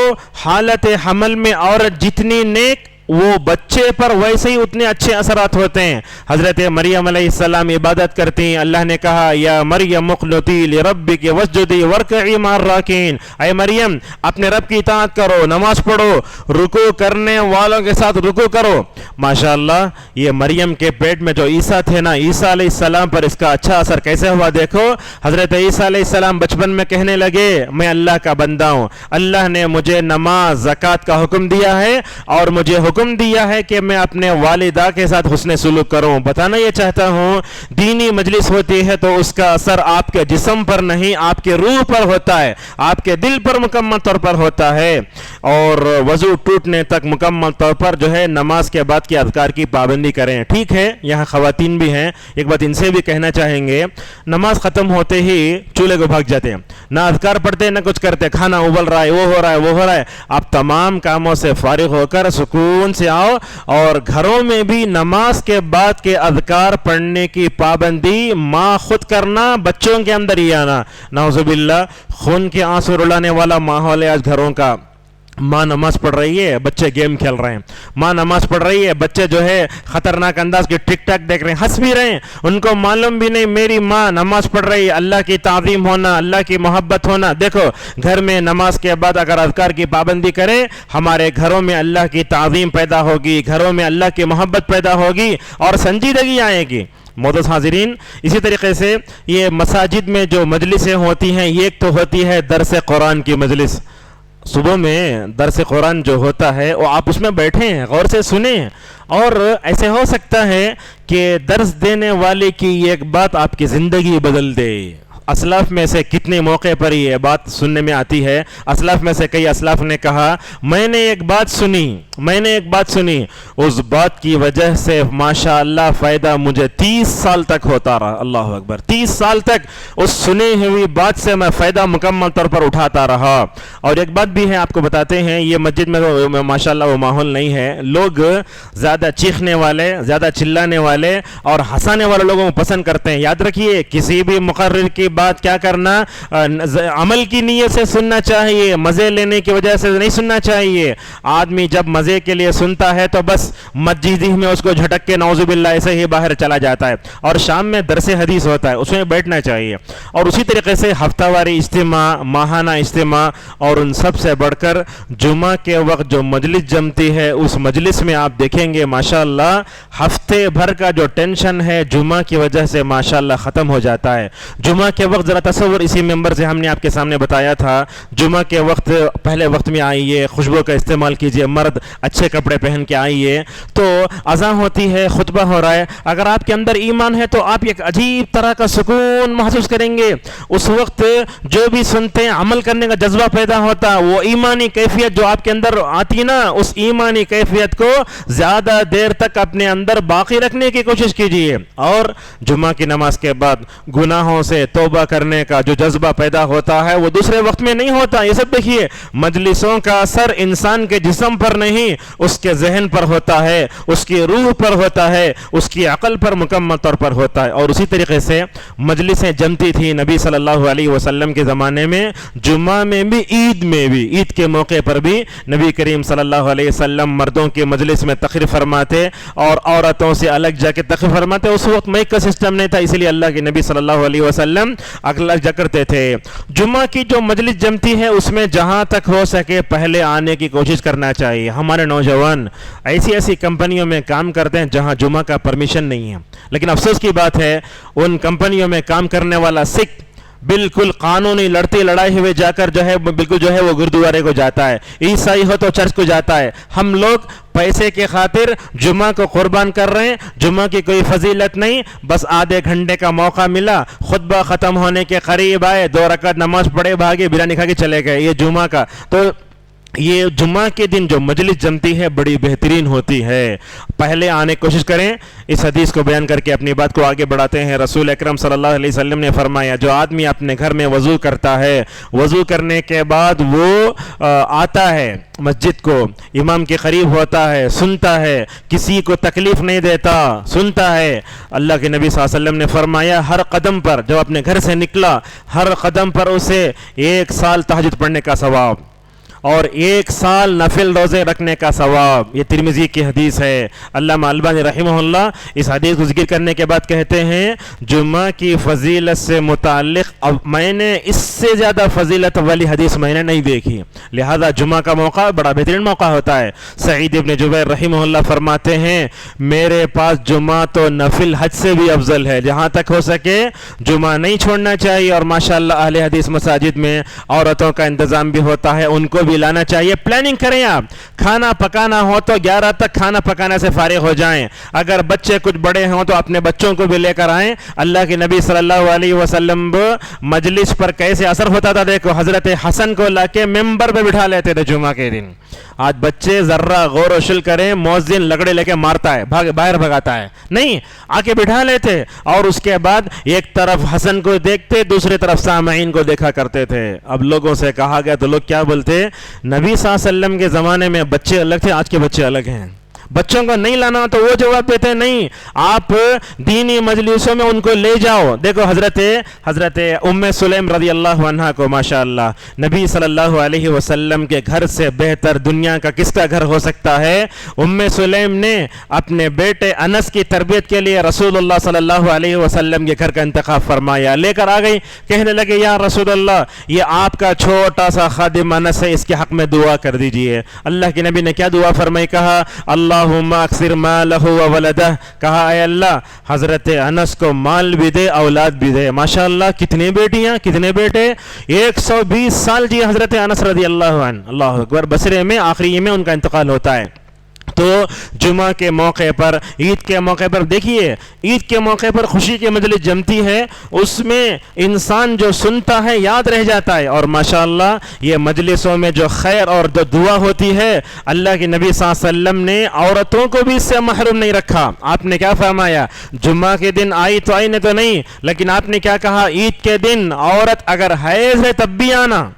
حالت حمل میں عورت جتنی نیک وہ بچے پر ویسے ہی اتنے اچھے اثرات ہوتے ہیں. حضرت مریم علیہ السلام عبادت کرتی ہیں. اللہ نے کہا یا مریم اقنتی لربک واسجدی وارکعی مع الراکعین. اے مریم اپنے رب کی اطاعت کرو, نماز پڑھو, رکوع کرنے والوں کے ساتھ رکوع کرو. ماشاءاللہ یہ مریم کے پیٹ میں جو عیسیٰ تھے نا, عیسیٰ علیہ السلام پر اس کا اچھا اثر کیسے ہوا دیکھو. حضرت عیسیٰ علیہ السلام بچپن میں کہنے لگے میں اللہ کا بندہ ہوں, اللہ نے مجھے نماز زکوٰۃ کا حکم دیا ہے اور مجھے حکم دیا ہے کہ میں اپنے والدہ کے ساتھ حسن سلوک کروں. بتانا یہ چاہتا ہوں دینی مجلس ہوتی ہے تو اس کا اثر آپ کے جسم پر نہیں آپ کے روح پر ہوتا ہے, آپ کے دل پر مکمل طور پر ہوتا ہے. اور وضو ٹوٹنے تک مکمل طور پر جو ہے نماز کے بعد کے اذکار کی پابندی کریں. ٹھیک ہے یہاں خواتین بھی ہیں, ایک بات ان سے بھی کہنا چاہیں گے, نماز ختم ہوتے ہی چولہے کو بھاگ جاتے ہیں, نہ اذکار پڑھتے نہ کچھ کرتے, کھانا ابل رہا ہے, وہ ہو رہا ہے, وہ ہو رہا ہے. آپ تمام کاموں سے فارغ ہو کر سکون سے آؤ اور گھروں میں بھی نماز کے بعد کے اذکار پڑھنے کی پابندی ماں خود کرنا, بچوں کے اندر ہی آنا. نعوذ باللہ خون کے آنسو رلانے والا ماحول ہے آج گھروں کا. ماں نماز پڑھ رہی ہے, بچے گیم کھیل رہے ہیں. ماں نماز پڑھ رہی ہے, بچے جو ہے خطرناک انداز کے ٹک ٹاک دیکھ رہے ہیں, ہنس بھی رہے ہیں. ان کو معلوم بھی نہیں میری ماں نماز پڑھ رہی ہے. اللہ کی تعظیم ہونا, اللہ کی محبت ہونا. دیکھو گھر میں نماز کے بعد اگر اذکار کی پابندی کرے, ہمارے گھروں میں اللہ کی تعظیم پیدا ہوگی, گھروں میں اللہ کی محبت پیدا ہوگی اور سنجیدگی آئے گی. معزز حاضرین, اسی طریقے سے یہ مساجد میں جو مجلسیں ہوتی ہیں, یہ ایک تو ہوتی ہے درس قرآن کی مجلس. صبح میں درس قرآن جو ہوتا ہے وہ آپ اس میں بیٹھیں, غور سے سنیں, اور ایسے ہو سکتا ہے کہ درس دینے والے کی ایک بات آپ کی زندگی بدل دے. اسلاف میں سے کتنے موقع پر یہ بات سننے میں آتی ہے. اسلاف میں سے کئی اسلاف نے کہا میں نے ایک بات سنی, اس بات کی وجہ سے ماشاءاللہ فائدہ مجھے 30 سال تک ہوتا رہا. اللہ اکبر, 30 سال تک اس سنی ہوئی بات سے میں فائدہ مکمل طور پر اٹھاتا رہا. اور ایک بات بھی ہے آپ کو بتاتے ہیں, یہ مسجد میں ماشاءاللہ وہ ماحول نہیں ہے. لوگ زیادہ چیخنے والے, زیادہ چلانے والے اور ہنسانے والے لوگوں کو پسند کرتے ہیں. یاد رکھیے کسی بھی مقرر کی بات کیا کرنا, عمل کی نیت سے سننا چاہیے, مزے لینے کی وجہ سے نہیں سننا چاہیے. آدمی جب مزے کے لیے سنتا ہے تو بس مسجد ہی میں اس کو جھٹک کے نعوذ باللہ ایسے ہی باہر چلا جاتا ہے. اور شام میں درس حدیث ہوتا ہے, اس میں بیٹھنا چاہیے. اور اسی طریقے سے ہفتہ واری اجتماع, ماہانہ اجتماع, اور ان سب سے بڑھ کر جمعہ کے وقت جو مجلس جمتی ہے, اس مجلس میں آپ دیکھیں گے ماشاءاللہ ہفتے بھر کا جو ٹینشن ہے جمعہ کی وجہ سے ماشاءاللہ ختم ہو جاتا ہے. جمعہ کے وقت ذرا تصور, اسی ممبر سے ہم نے آپ کے سامنے بتایا تھا, جمعہ کے وقت پہلے وقت میں آئیے, خوشبو کا استعمال کیجئے, مرد اچھے کپڑے پہن کے آئیے. تو اذان ہوتی ہے, خطبہ ہو رہا ہے, اگر آپ کے اندر ایمان ہے تو آپ ایک عجیب طرح کا سکون محسوس کریں گے. اس وقت جو بھی سنتے ہیں عمل کرنے کا جذبہ پیدا ہوتا, وہ ایمانی کیفیت جو آپ کے اندر آتی نا, اس ایمانی کیفیت کو زیادہ دیر تک اپنے اندر باقی رکھنے کی کوشش کیجئے. اور جمعہ کی نماز کے بعد گناہوں سے توبہ کرنے کا جو جذبہ پیدا ہوتا ہے وہ دوسرے وقت میں نہیں ہوتا. یہ سب دیکھیے مجلسوں کا اثر انسان کے جسم پر نہیں, اس کے ذہن پر ہوتا ہے, اس کی روح پر ہوتا ہے, اس کی عقل پر مکمل طور پر ہوتا ہے. اور اسی طریقے سے مجلسیں جمتی تھی نبی صلی اللہ علیہ وسلم کے زمانے میں, جمعہ میں بھی, عید میں بھی. عید کے موقع پر بھی نبی کریم صلی اللہ علیہ وسلم مردوں کے مجلس میں تقریر فرماتے اور عورتوں سے الگ جا کے تقریر فرماتے. اس وقت مائک کا سسٹم نہیں تھا, اس لیے اللہ کے نبی صلی اللہ علیہ وسلم الگ جا کرتے تھے. جمعہ کی جو مجلس جمتی ہے اس میں جہاں تک ہو سکے پہلے آنے کی کوشش کرنا چاہیے. ہمارے نوجوان ایسی کمپنیوں میں کام کرتے ہیں جہاں جمعہ کا پرمیشن نہیں ہے, لیکن افسوس کی بات ہے ان کمپنیوں میں کام کرنے والا سکھ بالکل قانونی لڑتی لڑائی ہوئے جا کر جو ہے بالکل جو ہے وہ گردوارے کو جاتا ہے, عیسائی ہو تو چرچ کو جاتا ہے. ہم لوگ پیسے کے خاطر جمعہ کو قربان کر رہے ہیں. جمعہ کی کوئی فضیلت نہیں, بس آدھے گھنٹے کا موقع ملا, خطبہ ختم ہونے کے قریب آئے, 2 رکعت نماز پڑھے, بھاگے, بریانی کھا کے چلے گئے. یہ جمعہ کا تو یہ جمعہ کے دن جو مجلس جمتی ہے بڑی بہترین ہوتی ہے. پہلے آنے کی کوشش کریں. اس حدیث کو بیان کر کے اپنی بات کو آگے بڑھاتے ہیں. رسول اکرم صلی اللہ علیہ وسلم نے فرمایا جو آدمی اپنے گھر میں وضو کرتا ہے, وضو کرنے کے بعد وہ آتا ہے مسجد کو, امام کے قریب ہوتا ہے, سنتا ہے, کسی کو تکلیف نہیں دیتا, سنتا ہے. اللہ کے نبی صلی اللہ علیہ وسلم نے فرمایا ہر قدم پر, جب اپنے گھر سے نکلا, ہر قدم پر اسے 1 سال تہجد پڑھنے کا ثواب اور 1 سال نفل روزے رکھنے کا ثواب. یہ ترمذی کی حدیث ہے. علامہ البانی رحمہ اللہ اس حدیث کو ذکر کرنے کے بعد کہتے ہیں جمعہ کی فضیلت سے متعلق اب میں نے اس سے زیادہ فضیلت والی حدیث میں نے نہیں دیکھی, لہذا جمعہ کا موقع بڑا بہترین موقع ہوتا ہے. سعید ابن جبیر رحمہ اللہ فرماتے ہیں میرے پاس جمعہ تو نفل حج سے بھی افضل ہے, جہاں تک ہو سکے جمعہ نہیں چھوڑنا چاہیے. اور ماشاءاللہ اہل حدیث مساجد میں عورتوں کا انتظام بھی ہوتا ہے, ان کو بھی لانا چاہیے. پلاننگ کریں, آپ کھانا پکانا ہو تو 11 تک کھانا پکانے سے فارغ ہو جائیں. اگر بچے کچھ بڑے ہوں تو اپنے بچوں کو بھی لے کر آئیں. اللہ کے نبی صلی اللہ علیہ وسلم مجلس پر کیسے اثر ہوتا تھا دیکھو, حضرت حسن کو لا کے ممبر پہ بٹھا لیتے تھے جمعہ کے دن. آج بچے ذرا غور و شل کریں, مؤذن لگڑے لے کے مارتا ہے, باہر بھگاتا ہے, نہیں آ کے بٹھا لیتے اور اس کے بعد ایک طرف حسن کو دیکھتے, دوسری طرف سامعین کو دیکھا کرتے تھے. اب لوگوں سے کہا گیا تو لوگ کیا بولتے, نبی صلی اللہ علیہ وسلم کے زمانے میں بچے الگ تھے, آج کے بچے الگ ہیں. بچوں کو نہیں لانا تو وہ جواب دیتے نہیں, آپ دینی مجلسوں میں ان کو لے جاؤ. دیکھو حضرت ام سلیم رضی اللہ عنہ کو ماشاءاللہ نبی صلی اللہ علیہ وسلم کے گھر سے بہتر دنیا کا کس کا گھر ہو سکتا ہے. ام سلیم نے اپنے بیٹے انس کی تربیت کے لیے رسول اللہ صلی اللہ علیہ وسلم کے گھر کا انتخاب فرمایا. لے کر آ گئی, کہنے لگے یا رسول اللہ یہ آپ کا چھوٹا سا خادم انس ہے, اس کے حق میں دعا کر دیجئے. اللہ کے نبی نے کیا دعا فرمائی, کہا اللہم اکثر مالہ و ولدہ, کہا اے اللہ حضرت انس کو مال بھی دے اولاد بھی دے. ماشاءاللہ کتنی بیٹیاں کتنے بیٹے, 120 سال جی حضرت انس رضی اللہ عنہ. اللہ اکبر. بصرے میں آخری میں ان کا انتقال ہوتا ہے. تو جمعہ کے موقع پر, عید کے موقع پر, دیکھیے عید کے موقع پر خوشی کی مجلس جمتی ہے, اس میں انسان جو سنتا ہے یاد رہ جاتا ہے. اور ماشاءاللہ یہ مجلسوں میں جو خیر اور جو دعا ہوتی ہے, اللہ کے نبی صلی اللہ علیہ وسلم نے عورتوں کو بھی اس سے محروم نہیں رکھا. آپ نے کیا فرمایا, جمعہ کے دن آئی تو آئی نہیں تو نہیں, لیکن آپ نے کیا کہا, عید کے دن عورت اگر حیض ہے تب بھی آنا,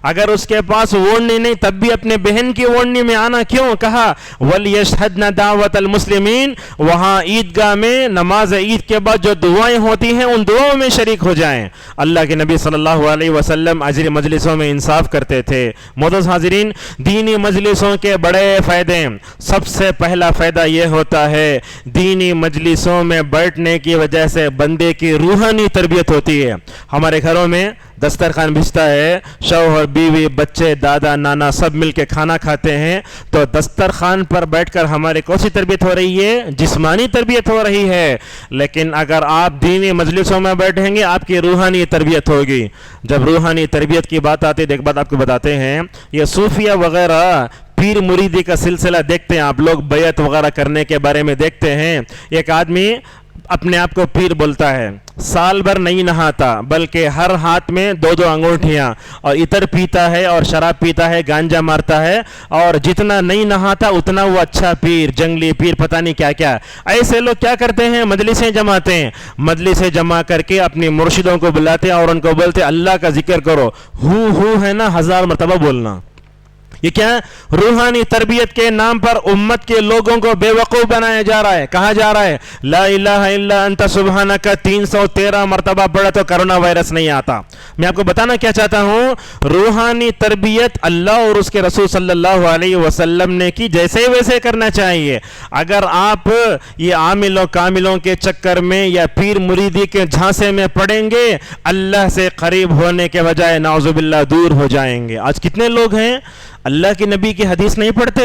اگر اس کے پاس ووڑنی نہیں تب بھی اپنے بہن کی ووڑنی میں آنا. کیوں, کہا وَلْيَشْهَدْنَ دَعْوَةَ الْمُسْلِمِينَ, وہاں عیدگاہ میں نماز عید کے بعد جو دعائیں ہوتی ہیں ان دعاؤں میں شریک ہو جائیں. اللہ کے نبی صلی اللہ علیہ وسلم اجر مجلسوں میں انصاف کرتے تھے. معزز حاضرین, دینی مجلسوں کے بڑے فائدے, سب سے پہلا فائدہ یہ ہوتا ہے دینی مجلسوں میں بیٹھنے کی وجہ سے بندے کی روحانی تربیت ہوتی ہے. ہمارے گھروں میں دسترخوان بچتا ہے, شوہر بیوی بچے دادا نانا سب مل کے کھانا کھاتے ہیں, تو دسترخوان پر بیٹھ کر ہماری کون سی تربیت ہو رہی ہے, جسمانی تربیت ہو رہی ہے. لیکن اگر آپ دینی مجلسوں میں بیٹھیں گے آپ کی روحانی تربیت ہوگی. جب روحانی تربیت کی بات آتی ہے, ایک بات آپ کو بتاتے ہیں, یہ صوفیہ وغیرہ پیر مریدی کا سلسلہ دیکھتے ہیں آپ لوگ, بیعت وغیرہ کرنے کے بارے میں دیکھتے ہیں. ایک آدمی اپنے آپ کو پیر بولتا ہے, سال بھر نہیں نہاتا بلکہ ہر ہاتھ میں 2 انگوٹھیاں, اور عطر پیتا ہے اور شراب پیتا ہے, گانجا مارتا ہے, اور جتنا نہیں نہاتا اتنا وہ اچھا پیر, جنگلی پیر, پتہ نہیں کیا کیا. ایسے لوگ کیا کرتے ہیں, مجلسیں جماتے ہیں, مجلسیں جمع کر کے اپنی مرشدوں کو بلاتے ہیں اور ان کو بولتے اللہ کا ذکر کرو, ہو ہے نا 1000 مرتبہ بولنا. یہ کیا روحانی تربیت کے نام پر امت کے لوگوں کو بے وقوف بنایا جا رہا ہے. کہا جا رہا ہے لا الہ الا انت سبحانک 313 مرتبہ پڑھا تو کرونا وائرس نہیں آتا. میں آپ کو بتانا کیا چاہتا ہوں, روحانی تربیت اللہ اور اس کے رسول صلی اللہ علیہ وسلم نے کی, جیسے ویسے کرنا چاہیے. اگر آپ یہ عاملوں کاملوں کے چکر میں یا پیر مریدی کے جھانسے میں پڑیں گے, اللہ سے قریب ہونے کے بجائے نعوذ باللہ دور ہو جائیں گے. آج کتنے لوگ ہیں اللہ کی نبی کی حدیث نہیں پڑھتے,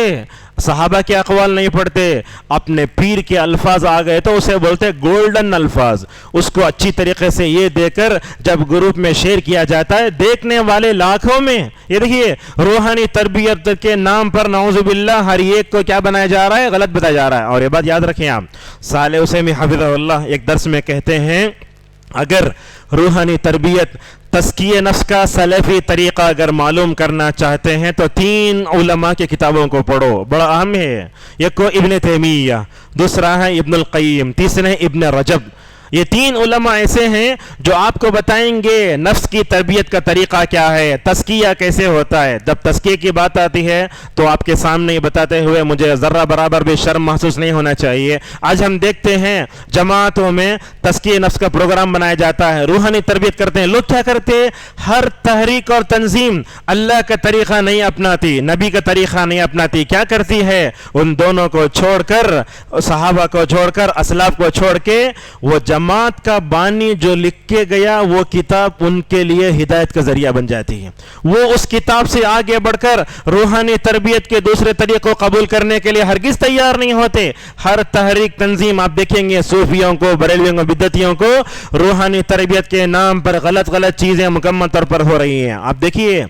صحابہ کے اقوال نہیں پڑھتے, اپنے پیر کے الفاظ آ گئے تو اسے بولتے گولڈن الفاظ. اس کو اچھی طریقے سے یہ دے کر جب گروپ میں شیئر کیا جاتا ہے, دیکھنے والے لاکھوں میں. یہ دیکھیے روحانی تربیت کے نام پر نعوذ باللہ ہر ایک کو کیا بنایا جا رہا ہے, غلط بتایا جا رہا ہے. اور یہ بات یاد رکھیں آپ, صالح عثیمی حفظہ اللہ ایک درس میں کہتے ہیں, اگر روحانی تربیت تزکیہ نفس کا سلفی طریقہ اگر معلوم کرنا چاہتے ہیں تو 3 علماء کی کتابوں کو پڑھو، بڑا اہم ہے. ایک کو ابن تیمیہ، دوسرا ہے ابن القیم، تیسرا ہے ابن رجب. یہ 3 علماء ایسے ہیں جو آپ کو بتائیں گے نفس کی تربیت کا طریقہ کیا ہے، تزکیہ کیسے ہوتا ہے. جب تزکیہ کی بات آتی ہے تو آپ کے سامنے یہ بتاتے ہوئے مجھے ذرہ برابر بھی شرم محسوس نہیں ہونا چاہیے. آج ہم دیکھتے ہیں جماعتوں میں تزکیہ نفس کا پروگرام بنایا جاتا ہے، روحانی تربیت کرتے ہیں. لوگ کیا کرتے ہیں، ہر تحریک اور تنظیم اللہ کا طریقہ نہیں اپناتی، نبی کا طریقہ نہیں اپناتی. کیا کرتی ہے، ان دونوں کو چھوڑ کر، صحابہ کو چھوڑ کر، اسلاف کو چھوڑ کے، وہ جماعت کا بانی جو لکھ کے گیا وہ کتاب ان کے لیے ہدایت کا ذریعہ بن جاتی ہے. وہ اس کتاب سے آگے بڑھ کر روحانی تربیت کے دوسرے طریقوں قبول کرنے کے لیے ہرگز تیار نہیں ہوتے. ہر تحریک تنظیم آپ دیکھیں گے صوفیوں کو، بریلویوں کو، بدعتیوں کو روحانی تربیت کے نام پر غلط چیزیں مکمل طور پر ہو رہی ہیں. آپ دیکھیے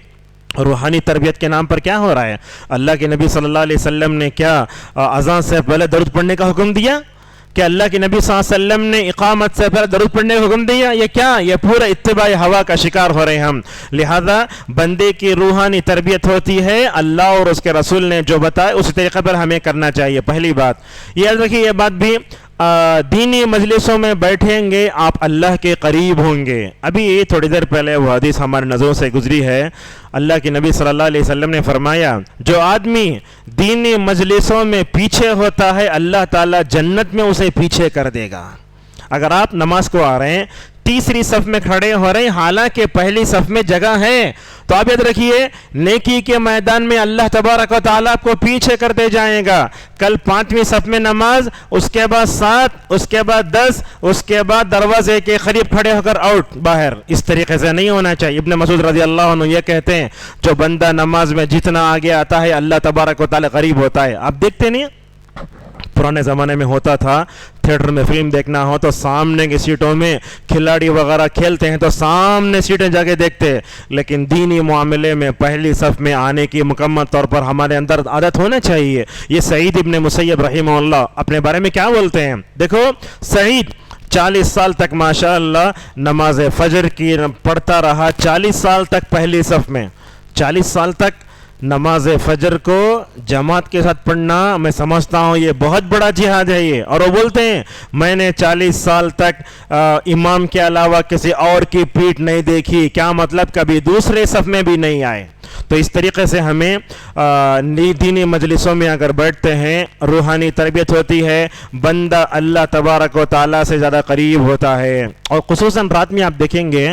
روحانی تربیت کے نام پر کیا ہو رہا ہے. اللہ کے نبی صلی اللہ علیہ وسلم نے کیا اذان سے پہلے درود پڑھنے کا حکم دیا؟ کہ اللہ کے نبی صلی اللہ علیہ وسلم نے اقامت سے پہلے درود پڑھنے کا حکم دیا؟ یہ کیا، یہ پورا اتباع ہوا کا شکار ہو رہے ہیں ہم. لہذا بندے کی روحانی تربیت ہوتی ہے اللہ اور اس کے رسول نے جو بتایا اسی طریقے پر ہمیں کرنا چاہیے. پہلی بات یاد رکھیے، یہ بات بھی دینی مجلسوں میں بیٹھیں گے آپ اللہ کے قریب ہوں گے. ابھی تھوڑی دیر پہلے وہ حدیث ہمارے نظروں سے گزری ہے. اللہ کے نبی صلی اللہ علیہ وسلم نے فرمایا جو آدمی دینی مجلسوں میں پیچھے ہوتا ہے اللہ تعالیٰ جنت میں اسے پیچھے کر دے گا. اگر آپ نماز کو آ رہے ہیں، تیسری صف میں کھڑے ہو رہے ہیں، حالانکہ پہلی صف میں جگہ ہے، تو آپ یاد رکھیے نیکی کے میدان میں اللہ تبارک و تعالیٰ آپ کو پیچھے کرتے جائے گا. کل 5ویں صف میں نماز، اس کے بعد 7، اس کے بعد 10، اس کے بعد دروازے کے قریب کھڑے ہو کر آؤٹ باہر. اس طریقے سے نہیں ہونا چاہیے. ابن مسعود رضی اللہ عنہ یہ کہتے ہیں جو بندہ نماز میں جتنا آگے آتا ہے اللہ تبارک و تعالیٰ قریب ہوتا ہے. آپ دیکھتے نہیں، پرانے زمانے میں ہوتا تھا تھیٹر میں فلم دیکھنا ہو تو سامنے کی سیٹوں میں کھلاڑی وغیرہ کھیلتے ہیں تو سامنے سیٹیں جا کے دیکھتے. لیکن دینی معاملے میں پہلی صف میں آنے کی مکمل طور پر ہمارے اندر عادت ہونا چاہیے. یہ سعید ابن مسیب رحمہ اللہ اپنے بارے میں کیا بولتے ہیں، دیکھو سعید 40 سال تک ماشاءاللہ نماز فجر کی پڑھتا رہا، 40 سال تک پہلی صف میں، 40 سال تک نماز فجر کو جماعت کے ساتھ پڑھنا میں سمجھتا ہوں یہ بہت بڑا جہاد ہے یہ. اور وہ بولتے ہیں میں نے 40 سال تک امام کے علاوہ کسی اور کی پیٹھ نہیں دیکھی. کیا مطلب، کبھی دوسرے صف میں بھی نہیں آئے. تو اس طریقے سے ہمیں دینی مجلسوں میں اگر بیٹھتے ہیں روحانی تربیت ہوتی ہے، بندہ اللہ تبارک و تعالیٰ سے زیادہ قریب ہوتا ہے. اور خصوصاً رات میں آپ دیکھیں گے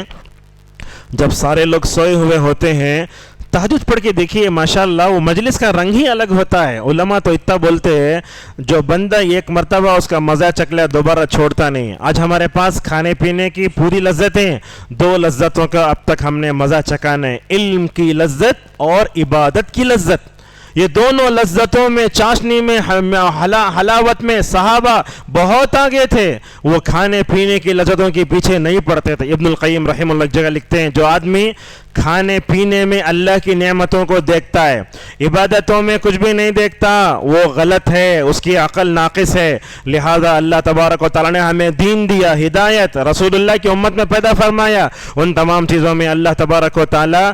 جب سارے لوگ سوئے ہوئے ہوتے ہیں، تہجد پڑھ کے دیکھیے ماشاءاللہ وہ مجلس کا رنگ ہی الگ ہوتا ہے. علماء تو اتنا بولتے ہیں جو بندہ ایک مرتبہ اس کا مزہ چکھ لے دوبارہ چھوڑتا نہیں. آج ہمارے پاس کھانے پینے کی پوری لذتیں، 2 لذتوں کا اب تک ہم نے مزہ چکھانا ہے، علم کی لذت اور عبادت کی لذت. یہ دونوں لذتوں میں، چاشنی میں، حلاوت میں صحابہ بہت آگے تھے. وہ کھانے پینے کی لذتوں کے پیچھے نہیں پڑتے تھے. ابن القیم رحمہ اللہ جگہ لکھتے ہیں جو آدمی کھانے پینے میں اللہ کی نعمتوں کو دیکھتا ہے، عبادتوں میں کچھ بھی نہیں دیکھتا، وہ غلط ہے، اس کی عقل ناقص ہے. لہذا اللہ تبارک و تعالیٰ نے ہمیں دین دیا، ہدایت رسول اللہ کی امت میں پیدا فرمایا. ان تمام چیزوں میں اللہ تبارک و تعالیٰ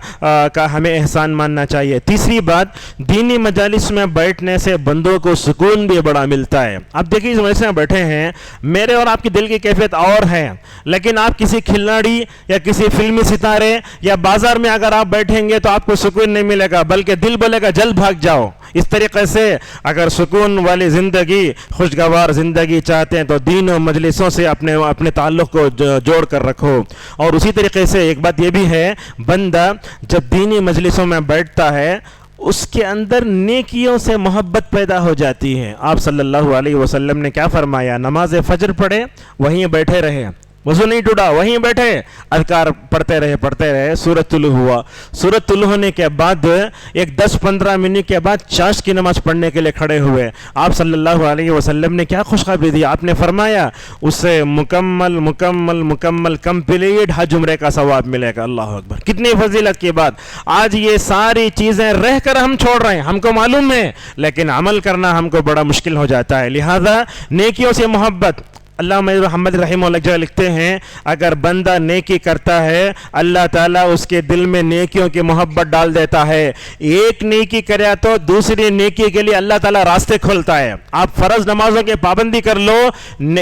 کا ہمیں احسان ماننا چاہیے. تیسری بات، دینی مجالس میں بیٹھنے سے بندوں کو سکون بھی بڑا ملتا ہے. آپ دیکھیے اس مجلس میں بیٹھے ہیں، میرے اور آپ کی دل کی کیفیت اور ہے، لیکن آپ کسی کھلاڑی یا کسی فلمی ستارے یا بازار میں اگر آپ بیٹھیں گے تو آپ کو سکون نہیں ملے گا، بلکہ دل بولے گا جلد بھاگ جاؤ. اس طریقے سے اگر سکون والی زندگی، خوشگوار زندگی چاہتے ہیں تو دین و مجلسوں سے اپنے تعلق کو جوڑ کر رکھو. اور اسی طریقے سے ایک بات یہ بھی ہے، بندہ جب دینی مجلسوں میں بیٹھتا ہے اس کے اندر نیکیوں سے محبت پیدا ہو جاتی ہے. آپ صلی اللہ علیہ وسلم نے کیا فرمایا، نماز فجر پڑھے وہیں بیٹھے رہے، وضو نہیں ٹوٹا وہیں بیٹھے، اذکار پڑھتے رہے. سورۃ طلوع ہوا، سورۃ طلوع ہونے کے بعد ایک 10-15 منٹ کے بعد چاش کی نماز پڑھنے کے لیے کھڑے ہوئے. آپ صلی اللہ علیہ وسلم نے کیا خوشخبری دی، آپ نے فرمایا اسے مکمل کمپلیٹ حج عمرے کا ثواب ملے گا. اللہ اکبر، کتنی فضیلت کی بات. آج یہ ساری چیزیں رہ کر ہم چھوڑ رہے ہیں، ہم کو معلوم ہے، لیکن عمل کرنا ہم کو بڑا مشکل ہو جاتا ہے. لہذا نیکیوں سے محبت، علامہ محمد رحمہ اللہ جگہ لکھتے ہیں اگر بندہ نیکی کرتا ہے اللہ تعالیٰ اس کے دل میں نیکیوں کی محبت ڈال دیتا ہے. ایک نیکی کرے تو دوسری نیکی کے لیے اللہ تعالیٰ راستے کھولتا ہے. آپ فرض نمازوں کی پابندی کر لو,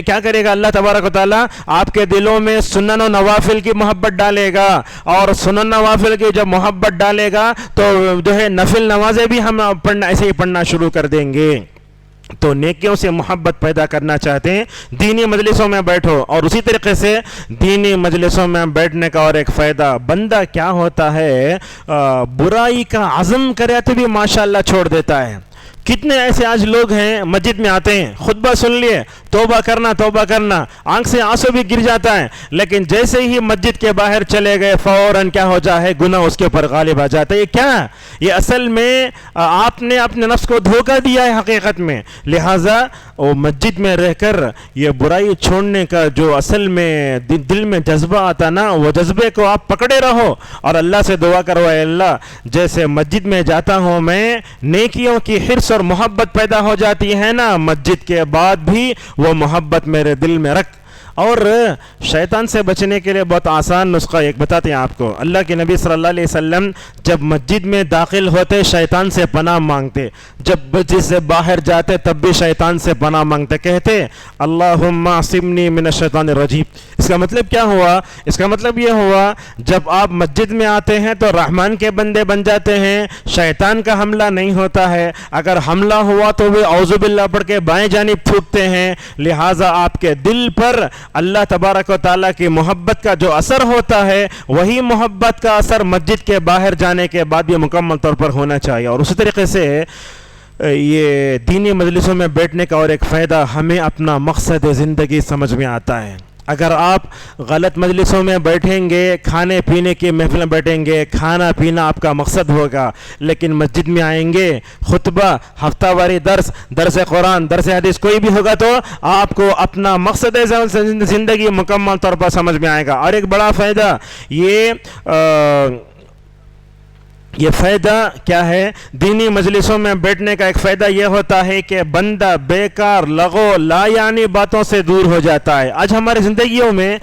کیا کرے گا اللہ تبارک و تعالیٰ آپ کے دلوں میں سنن و نوافل کی محبت ڈالے گا, اور سنن نوافل کی جب محبت ڈالے گا تو جو ہے نفل نمازیں بھی ہم پڑھنا ایسے ہی پڑھنا شروع کر دیں گے. تو نیکیوں سے محبت پیدا کرنا چاہتے ہیں دینی مجلسوں میں بیٹھو. اور اسی طریقے سے دینی مجلسوں میں بیٹھنے کا اور ایک فائدہ, بندہ کیا ہوتا ہے برائی کا عزم کرے تو بھی ماشاءاللہ چھوڑ دیتا ہے. کتنے ایسے آج لوگ ہیں مسجد میں آتے ہیں, خطبہ سن لیے, توبہ کرنا, آنکھ سے آنسو بھی گر جاتا ہے, لیکن جیسے ہی مسجد کے باہر چلے گئے فوراً کیا ہو جائے گناہ اس کے اوپر غالب آ جاتا ہے. یہ کیا؟ یہ اصل میں آپ نے اپنے نفس کو دھوکہ دیا ہے حقیقت میں. لہٰذا وہ مسجد میں رہ کر یہ برائی چھوڑنے کا جو اصل میں دل میں جذبہ آتا نا, وہ جذبے کو آپ پکڑے رہو اور اللہ سے دعا کرو, اے اللہ جیسے مسجد میں جاتا ہوں میں نیکیوں کی حرص اور محبت پیدا ہو جاتی ہے نا, مسجد کے بعد بھی وہ محبت میرے دل میں رکھ. اور شیطان سے بچنے کے لیے بہت آسان نسخہ ایک بتاتے ہیں آپ کو. اللہ کے نبی صلی اللہ علیہ وسلم جب مسجد میں داخل ہوتے شیطان سے پناہ مانگتے, جب مسجد سے باہر جاتے تب بھی شیطان سے پناہ مانگتے, کہتے اللہم اعصمنی من الشیطان الرجیم. اس کا مطلب کیا ہوا؟ اس کا مطلب یہ ہوا جب آپ مسجد میں آتے ہیں تو رحمان کے بندے بن جاتے ہیں, شیطان کا حملہ نہیں ہوتا ہے. اگر حملہ ہوا تو وہ اعوذ باللہ پڑھ کے بائیں جانب پھونکتے ہیں. لہٰذا آپ کے دل پر اللہ تبارک و تعالیٰ کی محبت کا جو اثر ہوتا ہے وہی محبت کا اثر مسجد کے باہر جانے کے بعد بھی مکمل طور پر ہونا چاہیے. اور اسی طریقے سے یہ دینی مجلسوں میں بیٹھنے کا اور ایک فائدہ, ہمیں اپنا مقصد زندگی سمجھ میں آتا ہے. اگر آپ غلط مجلسوں میں بیٹھیں گے, کھانے پینے کی محفل میں بیٹھیں گے, کھانا پینا آپ کا مقصد ہوگا, لیکن مسجد میں آئیں گے, خطبہ, ہفتہ واری درس قرآن, درس حدیث کوئی بھی ہوگا تو آپ کو اپنا مقصد زندگی مکمل طور پر سمجھ میں آئے گا. اور ایک بڑا فائدہ یہ فائدہ کیا ہے دینی مجلسوں میں بیٹھنے کا؟ ایک فائدہ یہ ہوتا ہے کہ بندہ بیکار لغو لا یعنی باتوں سے دور ہو جاتا ہے. آج ہماری زندگیوں میں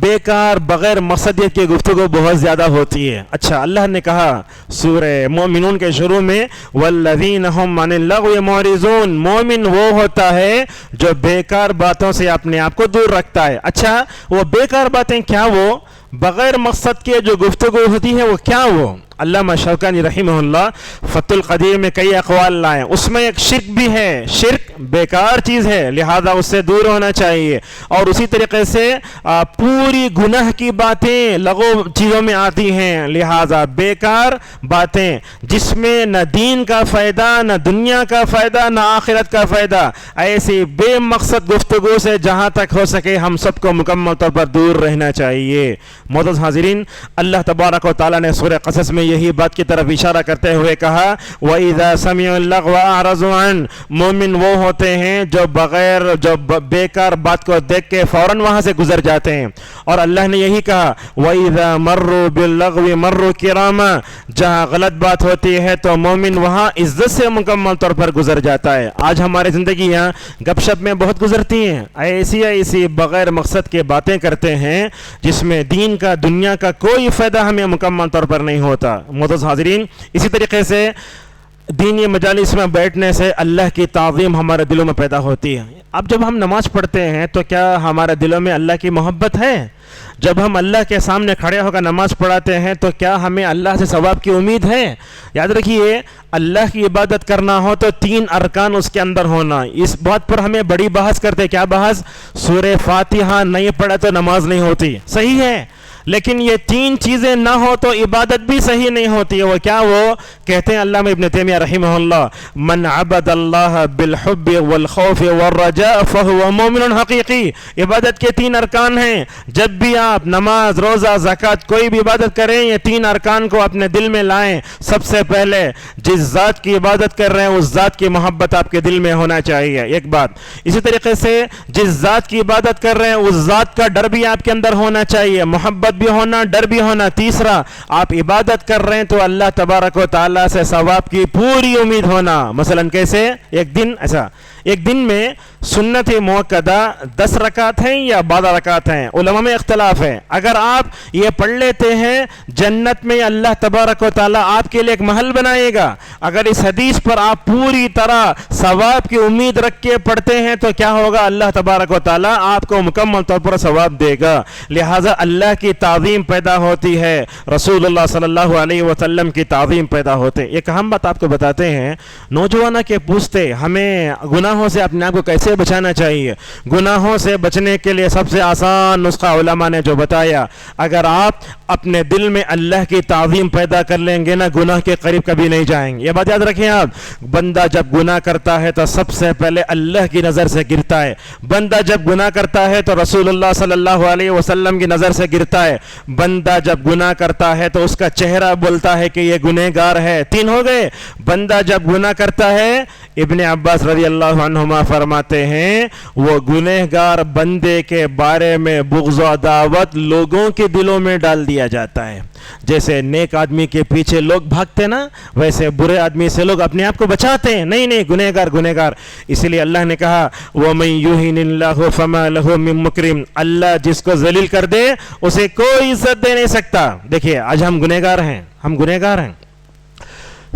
بیکار بغیر مقصدیت کی گفتگو بہت زیادہ ہوتی ہے. اچھا, اللہ نے کہا سورہ مومنون کے شروع میں والذین هم عن اللغو معرضون, مومن وہ ہوتا ہے جو بیکار باتوں سے اپنے آپ کو دور رکھتا ہے. اچھا, وہ بیکار باتیں کیا؟ وہ بغیر مقصد کے جو گفتگو ہوتی ہے وہ کیا؟ وہ علامہ شوکانی رحمہ اللہ فتح القدیر میں کئی اقوال لائیں, اس میں ایک شرک بھی ہے. شرک بیکار چیز ہے, لہذا اس سے دور ہونا چاہیے. اور اسی طریقے سے پوری گناہ کی باتیں لغو چیزوں میں آتی ہیں, لہذا بیکار باتیں جس میں نہ دین کا فائدہ, نہ دنیا کا فائدہ, نہ آخرت کا فائدہ, ایسی بے مقصد گفتگو سے جہاں تک ہو سکے ہم سب کو مکمل طور پر دور رہنا چاہیے. معزز حاضرین, اللہ تبارک و تعالیٰ نے سورہ قصص میں یہی بات کی طرف اشارہ کرتے ہوئے کہا وَإِذَا سَمِعُوا اللَّغْوَ أَعْرَضُوا عَنْهُ, مومن وہ ہوتے ہیں جو بیکار بات کو دیکھ کے فوراً وہاں سے گزر جاتے ہیں. اور اللہ نے یہی کہا وَإِذَا مَرُّوا بِاللَّغْوِ مَرُّوا كِرَامًا, جہاں غلط بات ہوتی ہے تو مومن وہاں عزت سے مکمل طور پر گزر جاتا ہے. آج ہماری زندگیاں گپ شپ میں بہت گزرتی ہیں, ایسی بغیر مقصد کے باتیں کرتے ہیں جس میں دین کا دنیا کا کوئی فائدہ ہمیں مکمل طور پر نہیں ہوتا. معزز حاضرین, اسی طریقے سے دینی مجالس میں بیٹھنے سے اللہ کی تعظیم ہمارے دلوں میں پیدا ہوتی ہے. اب جب ہم نماز پڑھتے ہیں تو کیا ہمارے دلوں میں اللہ کی محبت ہے؟ جب ہم اللہ کے سامنے کھڑے ہو کر نماز پڑھاتے ہیں تو کیا ہمیں اللہ سے ثواب کی امید ہے؟ یاد رکھیے, اللہ کی عبادت کرنا ہو تو 3 ارکان اس کے اندر ہونا. اس بات پر ہمیں بڑی بحث کرتے. کیا بحث؟ سورہ فاتحہ نہیں پڑھا تو نماز نہیں ہوتی. صحیح ہے, لیکن یہ 3 چیزیں نہ ہو تو عبادت بھی صحیح نہیں ہوتی ہے. وہ کیا؟ وہ کہتے ہیں علامہ ابن تیمیہ رحمہ اللہ من عبد اللہ بالحب والخوف والرجاء فهو مومن حقیقی. عبادت کے 3 ارکان ہیں. جب بھی آپ نماز, روزہ, زکوٰۃ کوئی بھی عبادت کریں یہ 3 ارکان کو اپنے دل میں لائیں. سب سے پہلے جس ذات کی عبادت کر رہے ہیں اس ذات کی محبت آپ کے دل میں ہونا چاہیے, ایک بات. اسی طریقے سے جس ذات کی عبادت کر رہے ہیں اس ذات کا ڈر بھی آپ کے اندر ہونا چاہیے, محبت محبت بھی ہونا, ڈر بھی ہونا. تیسرا, آپ عبادت کر رہے ہیں تو اللہ تبارک و تعالیٰ سے ثواب کی پوری امید ہونا. مثلا کیسے؟ ایک دن میں سنت موقدہ 10 رکعت ہیں یا 12 رکعت ہیں, علماء میں اختلاف ہے. اگر آپ یہ پڑھ لیتے ہیں, جنت میں اللہ تبارک و تعالیٰ آپ کے لیے ایک محل بنائے گا. اگر اس حدیث پر آپ پوری طرح ثواب کی امید رکھ کے پڑھتے ہیں تو کیا ہوگا؟ اللہ تبارک و تعالیٰ آپ کو مکمل طور پر ثواب دے گا. لہٰذا اللہ کی تعظیم پیدا ہوتی ہے, رسول اللہ صلی اللہ علیہ وسلم کی تعظیم پیدا ہوتے. ایک اہم بات آپ کو بتاتے ہیں. نوجوانوں کے پوچھتے ہمیں گناہوں سے اپنے آپ کو کیسے بچانا چاہیے. گناہوں سے بچنے کے لیے سب سے آسان نسخہ علماء نے جو بتایا, اگر آپ اپنے دل میں اللہ کی تعظیم پیدا کر لیں گے نا, گناہ کے قریب کبھی نہیں جائیں گے. یہ بات یاد رکھیں آپ. بندہ جب گناہ کرتا ہے تو سب سے پہلے اللہ کی نظر سے گرتا ہے. بندہ جب گناہ کرتا ہے تو رسول اللہ صلی اللہ علیہ وسلم کی نظر سے گرتا ہے. بندہ جب گناہ کرتا ہے تو اس کا چہرہ بولتا ہے کہ یہ گنہگار ہے. 3 ہو گئے. بندہ جب گناہ کرتا ہے, ابن عباس رضی اللہ عنہما فرماتے ہیں, وہ گنہگار بندے کے بارے میں بغض و عداوت لوگوں کے دلوں میں ڈال دیا جاتا ہے. جیسے نیک آدمی کے پیچھے لوگ بھاگتے نا, ویسے برے آدمی سے لوگ اپنے آپ کو بچاتے ہیں. نہیں, گنہگار. اسی لیے اللہ نے کہا وَمَن يُهِنِ اللَّهُ فَمَا لَهُ مِن مُكْرِمٍ. اللہ جس کو ذلیل کر دے اسے کوئی عزت دے نہیں سکتا. دیکھیے آج ہم گنہگار ہیں.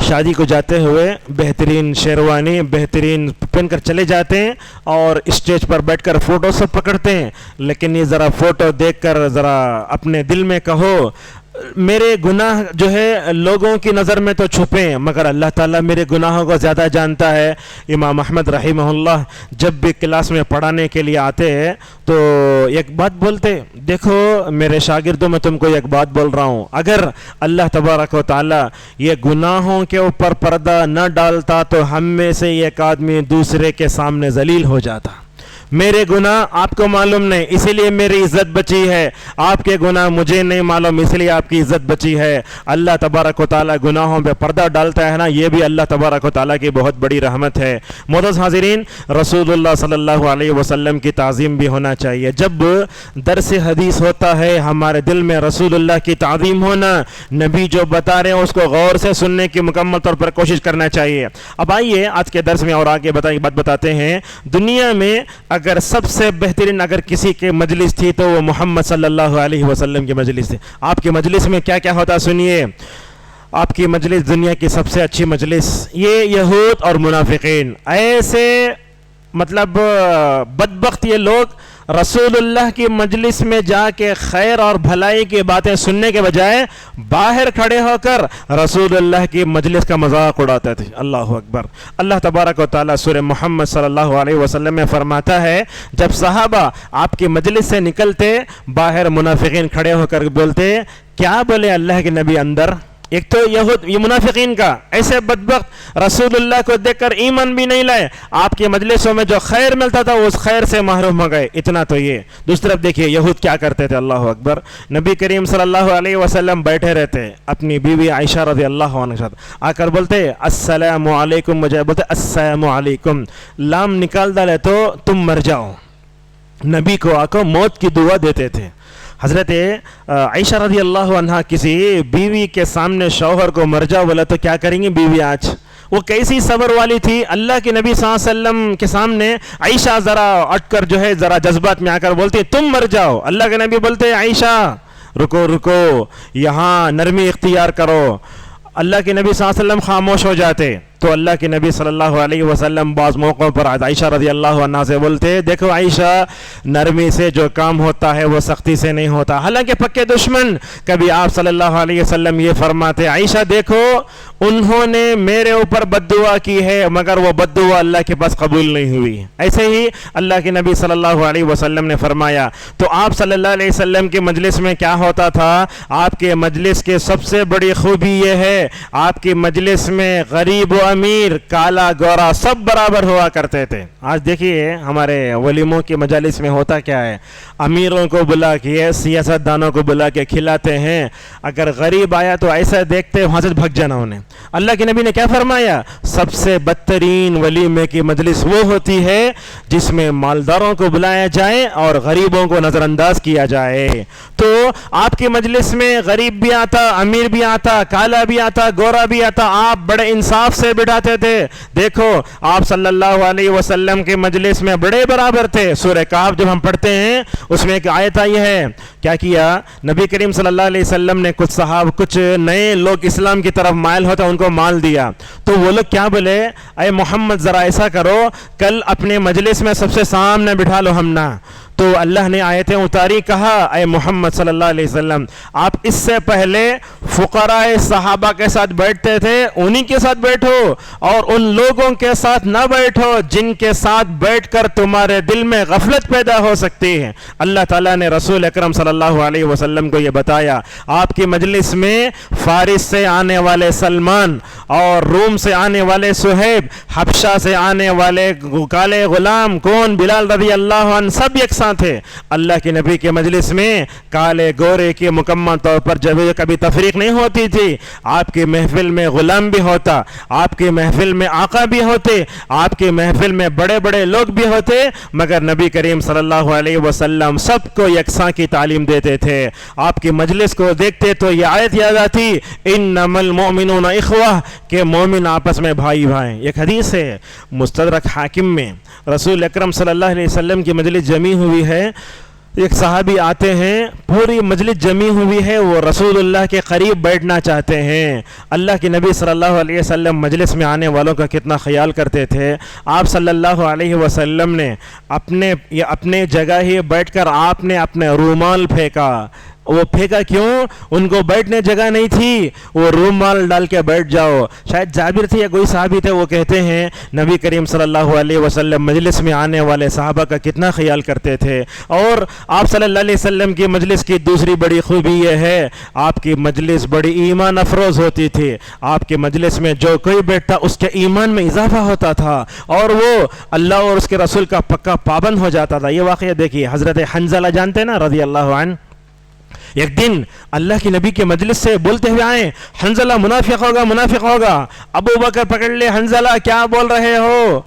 شادی کو جاتے ہوئے بہترین شیروانی بہترین پہن کر چلے جاتے ہیں اور اسٹیج پر بیٹھ کر فوٹو سب پکڑتے ہیں. لیکن یہ ذرا فوٹو دیکھ کر ذرا اپنے دل میں کہو, میرے گناہ جو ہے لوگوں کی نظر میں تو چھپے ہیں مگر اللہ تعالیٰ میرے گناہوں کو زیادہ جانتا ہے. امام احمد رحمہ اللہ جب بھی کلاس میں پڑھانے کے لیے آتے ہیں تو ایک بات بولتے, دیکھو میرے شاگردوں میں تم کو ایک بات بول رہا ہوں, اگر اللہ تبارک و تعالیٰ یہ گناہوں کے اوپر پردہ نہ ڈالتا تو ہم میں سے ایک آدمی دوسرے کے سامنے ذلیل ہو جاتا. میرے گناہ آپ کو معلوم نہیں اسی لیے میری عزت بچی ہے, آپ کے گناہ مجھے نہیں معلوم اس لیے آپ کی عزت بچی ہے. اللہ تبارک و تعالیٰ گناہوں پہ پردہ ڈالتا ہے نا, یہ بھی اللہ تبارک و تعالیٰ کی بہت بڑی رحمت ہے. معزز حاضرین, رسول اللہ صلی اللہ علیہ وسلم کی تعظیم بھی ہونا چاہیے. جب درس حدیث ہوتا ہے ہمارے دل میں رسول اللہ کی تعظیم ہونا, نبی جو بتا رہے ہیں اس کو غور سے سننے کی مکمل طور پر کوشش کرنا چاہیے. اب آئیے آج کے درس میں اور آگے بات بتاتے ہیں. دنیا میں اگر سب سے بہترین اگر کسی کے مجلس تھی تو وہ محمد صلی اللہ علیہ وسلم کی مجلس تھی. آپ کی مجلس میں کیا کیا ہوتا سنیے. آپ کی مجلس دنیا کی سب سے اچھی مجلس, یہ یہود اور منافقین ایسے مطلب بدبخت یہ لوگ رسول اللہ کی مجلس میں جا کے خیر اور بھلائی کی باتیں سننے کے بجائے باہر کھڑے ہو کر رسول اللہ کی مجلس کا مذاق اڑاتے تھے. اللہ اکبر. اللہ تبارک و تعالیٰ سورہ محمد صلی اللہ علیہ وسلم میں فرماتا ہے, جب صحابہ آپ کی مجلس سے نکلتے باہر منافقین کھڑے ہو کر بولتے, کیا بولے اللہ کے نبی اندر. ایک تو یہ منافقین کا ایسے بدبخت رسول اللہ کو دیکھ کر ایمان بھی نہیں لائے, آپ کی مجلسوں میں جو خیر ملتا تھا اس خیر سے محروم ہو گئے. اتنا تو یہ. دوسری طرف دیکھیے یہود کیا کرتے تھے. اللہ اکبر. نبی کریم صلی اللہ علیہ وسلم بیٹھے رہتے, اپنی بیوی عائشہ رضی اللہ عنہ کے ساتھ آ کر بولتے السلام علیکم, مجھے بولتے السلام علیکم, لام نکال ڈالے تو تم مر جاؤ. نبی کو آ کر موت کی دعا دیتے تھے. حضرت عائشہ رضی اللہ عنہ کسی بیوی کے سامنے شوہر کو مر جاؤ بولا تو کیا کریں گی بیوی آج. وہ کیسی صبر والی تھی. اللہ کے نبی صلی اللہ علیہ وسلم کے سامنے عائشہ ذرا اٹھ کر جو ہے ذرا جذبات میں آ کر بولتی تم مر جاؤ. اللہ کے نبی بولتے عائشہ رکو یہاں نرمی اختیار کرو. اللہ کے نبی صلی اللہ علیہ وسلم خاموش ہو جاتے تو اللہ کے نبی صلی اللہ علیہ وسلم بعض موقعوں پر عائشہ رضی اللہ عنہ سے بولتے, دیکھو عائشہ نرمی سے جو کام ہوتا ہے وہ سختی سے نہیں ہوتا. حالانکہ پکے دشمن. کبھی آپ صلی اللہ علیہ وسلم یہ فرماتے, عائشہ دیکھو انہوں نے میرے اوپر بد دعا کی ہے مگر وہ بد دعا اللہ کے پاس قبول نہیں ہوئی. ایسے ہی اللہ کے نبی صلی اللہ علیہ وسلم نے فرمایا. تو آپ صلی اللہ علیہ وسلم کے مجلس میں کیا ہوتا تھا, آپ کے مجلس کے سب سے بڑی خوبی یہ ہے آپ کی مجلس میں غریب و امیر کالا گورا سب برابر ہوا کرتے تھے. آج دیکھیے ہمارے ولیموں کی مجالس میں ہوتا کیا ہے, امیروں کو بلا کے سیاست دانوں کو بلا کے کھلاتے ہیں, اگر غریب آیا تو ایسا دیکھتے وہاں سے بھگ جانا انہیں. اللہ کے نبی نے کیا فرمایا؟ سب سے بدترین ولیمے کی مجلس وہ ہوتی ہے جس میں مالداروں کو بلایا جائے اور غریبوں کو نظر انداز کیا جائے۔ تو آپ کی مجلس میں غریب بھی آتا، امیر بھی آتا، کالا بھی آتا، گورا بھی آتا، آپ بڑے انصاف سے بٹھاتے تھے۔ دیکھو آپ صلی اللہ علیہ وسلم کے مجلس میں بڑے برابر تھے۔ سورہ کہف جب ہم پڑھتے ہیں اس میں ایک آیت آئی ہے، کیا کیا نبی کریم صلی اللہ علیہ وسلم نے کچھ نئے لوگ اسلام کی طرف مائل ہوتا ان کو مال دیا، تو وہ لوگ کیا بولے؟ اے محمد ذرا ایسا کرو، کل اپنے مجلس میں سب سے سامنے بٹھا لو ہم نا۔ تو اللہ نے آیتیں اتاری، کہا اے محمد صلی اللہ علیہ وسلم آپ اس سے پہلے فقراء صحابہ کے ساتھ بیٹھتے تھے، انہی کے ساتھ بیٹھو، اور ان لوگوں کے ساتھ نہ بیٹھو جن کے ساتھ بیٹھ کر تمہارے دل میں غفلت پیدا ہو سکتی ہے۔ اللہ تعالیٰ نے رسول اکرم صلی اللہ علیہ وسلم کو یہ بتایا، آپ کی مجلس میں فارس سے آنے والے سلمان اور روم سے آنے والے صہیب، حبشہ سے آنے والے کالے غلام کون بلال رضی اللہ عنہ، سب یکساں تھے۔ اللہ کے نبی کے مجلس میں کالے گورے کی مکمل طور پر جب کبھی تفریق نہیں ہوتی تھی۔ آپ کی محفل میں غلام بھی ہوتا، آپ کی محفل میں آقا بھی ہوتے، آپ کی محفل میں بڑے بڑے لوگ بھی ہوتے، مگر نبی کریم صلی اللہ علیہ وسلم سب کو یکساں کی تعلیم دیتے تھے۔ آپ کی مجلس کو دیکھتے تو یہ آیت یاد آتی، انما المؤمنون اخوہ، کہ مومن آپس میں بھائی بھائی۔ ایک حدیث ہے مستدرک حاکم میں، رسول اکرم صلی اللہ علیہ وسلم کی مجلس جمی ہوئی ہے، ایک صحابی آتے ہیں، پوری مجلس جمی ہوئی ہے، وہ رسول اللہ کے قریب بیٹھنا چاہتے ہیں۔ اللہ کے نبی صلی اللہ علیہ وسلم مجلس میں آنے والوں کا کتنا خیال کرتے تھے۔ آپ صلی اللہ علیہ وسلم نے اپنے جگہ ہی بیٹھ کر آپ نے اپنے رومال پھینکا۔ وہ پھینکا کیوں؟ ان کو بیٹھنے جگہ نہیں تھی، وہ رومال ڈال کے بیٹھ جاؤ۔ شاید جابر تھے یا کوئی صحابی تھے، وہ کہتے ہیں نبی کریم صلی اللہ علیہ وسلم مجلس میں آنے والے صحابہ کا کتنا خیال کرتے تھے۔ اور آپ صلی اللہ علیہ وسلم کی مجلس کی دوسری بڑی خوبی یہ ہے، آپ کی مجلس بڑی ایمان افروز ہوتی تھی۔ آپ کی مجلس میں جو کوئی بیٹھتا اس کے ایمان میں اضافہ ہوتا تھا، اور وہ اللہ اور اس کے رسول کا پکا پابند ہو جاتا تھا۔ یہ واقعہ دیکھیے، حضرت حنظلہ جانتے ہیں نا رضی اللہ عنہ، ایک دن اللہ کی نبی کے مجلس سے بولتے ہوئے آئے، حنظلہ منافق ہوگا منافق ہوگا۔ ابو بکر پکڑ لے، حنظلہ کیا بول رہے ہو؟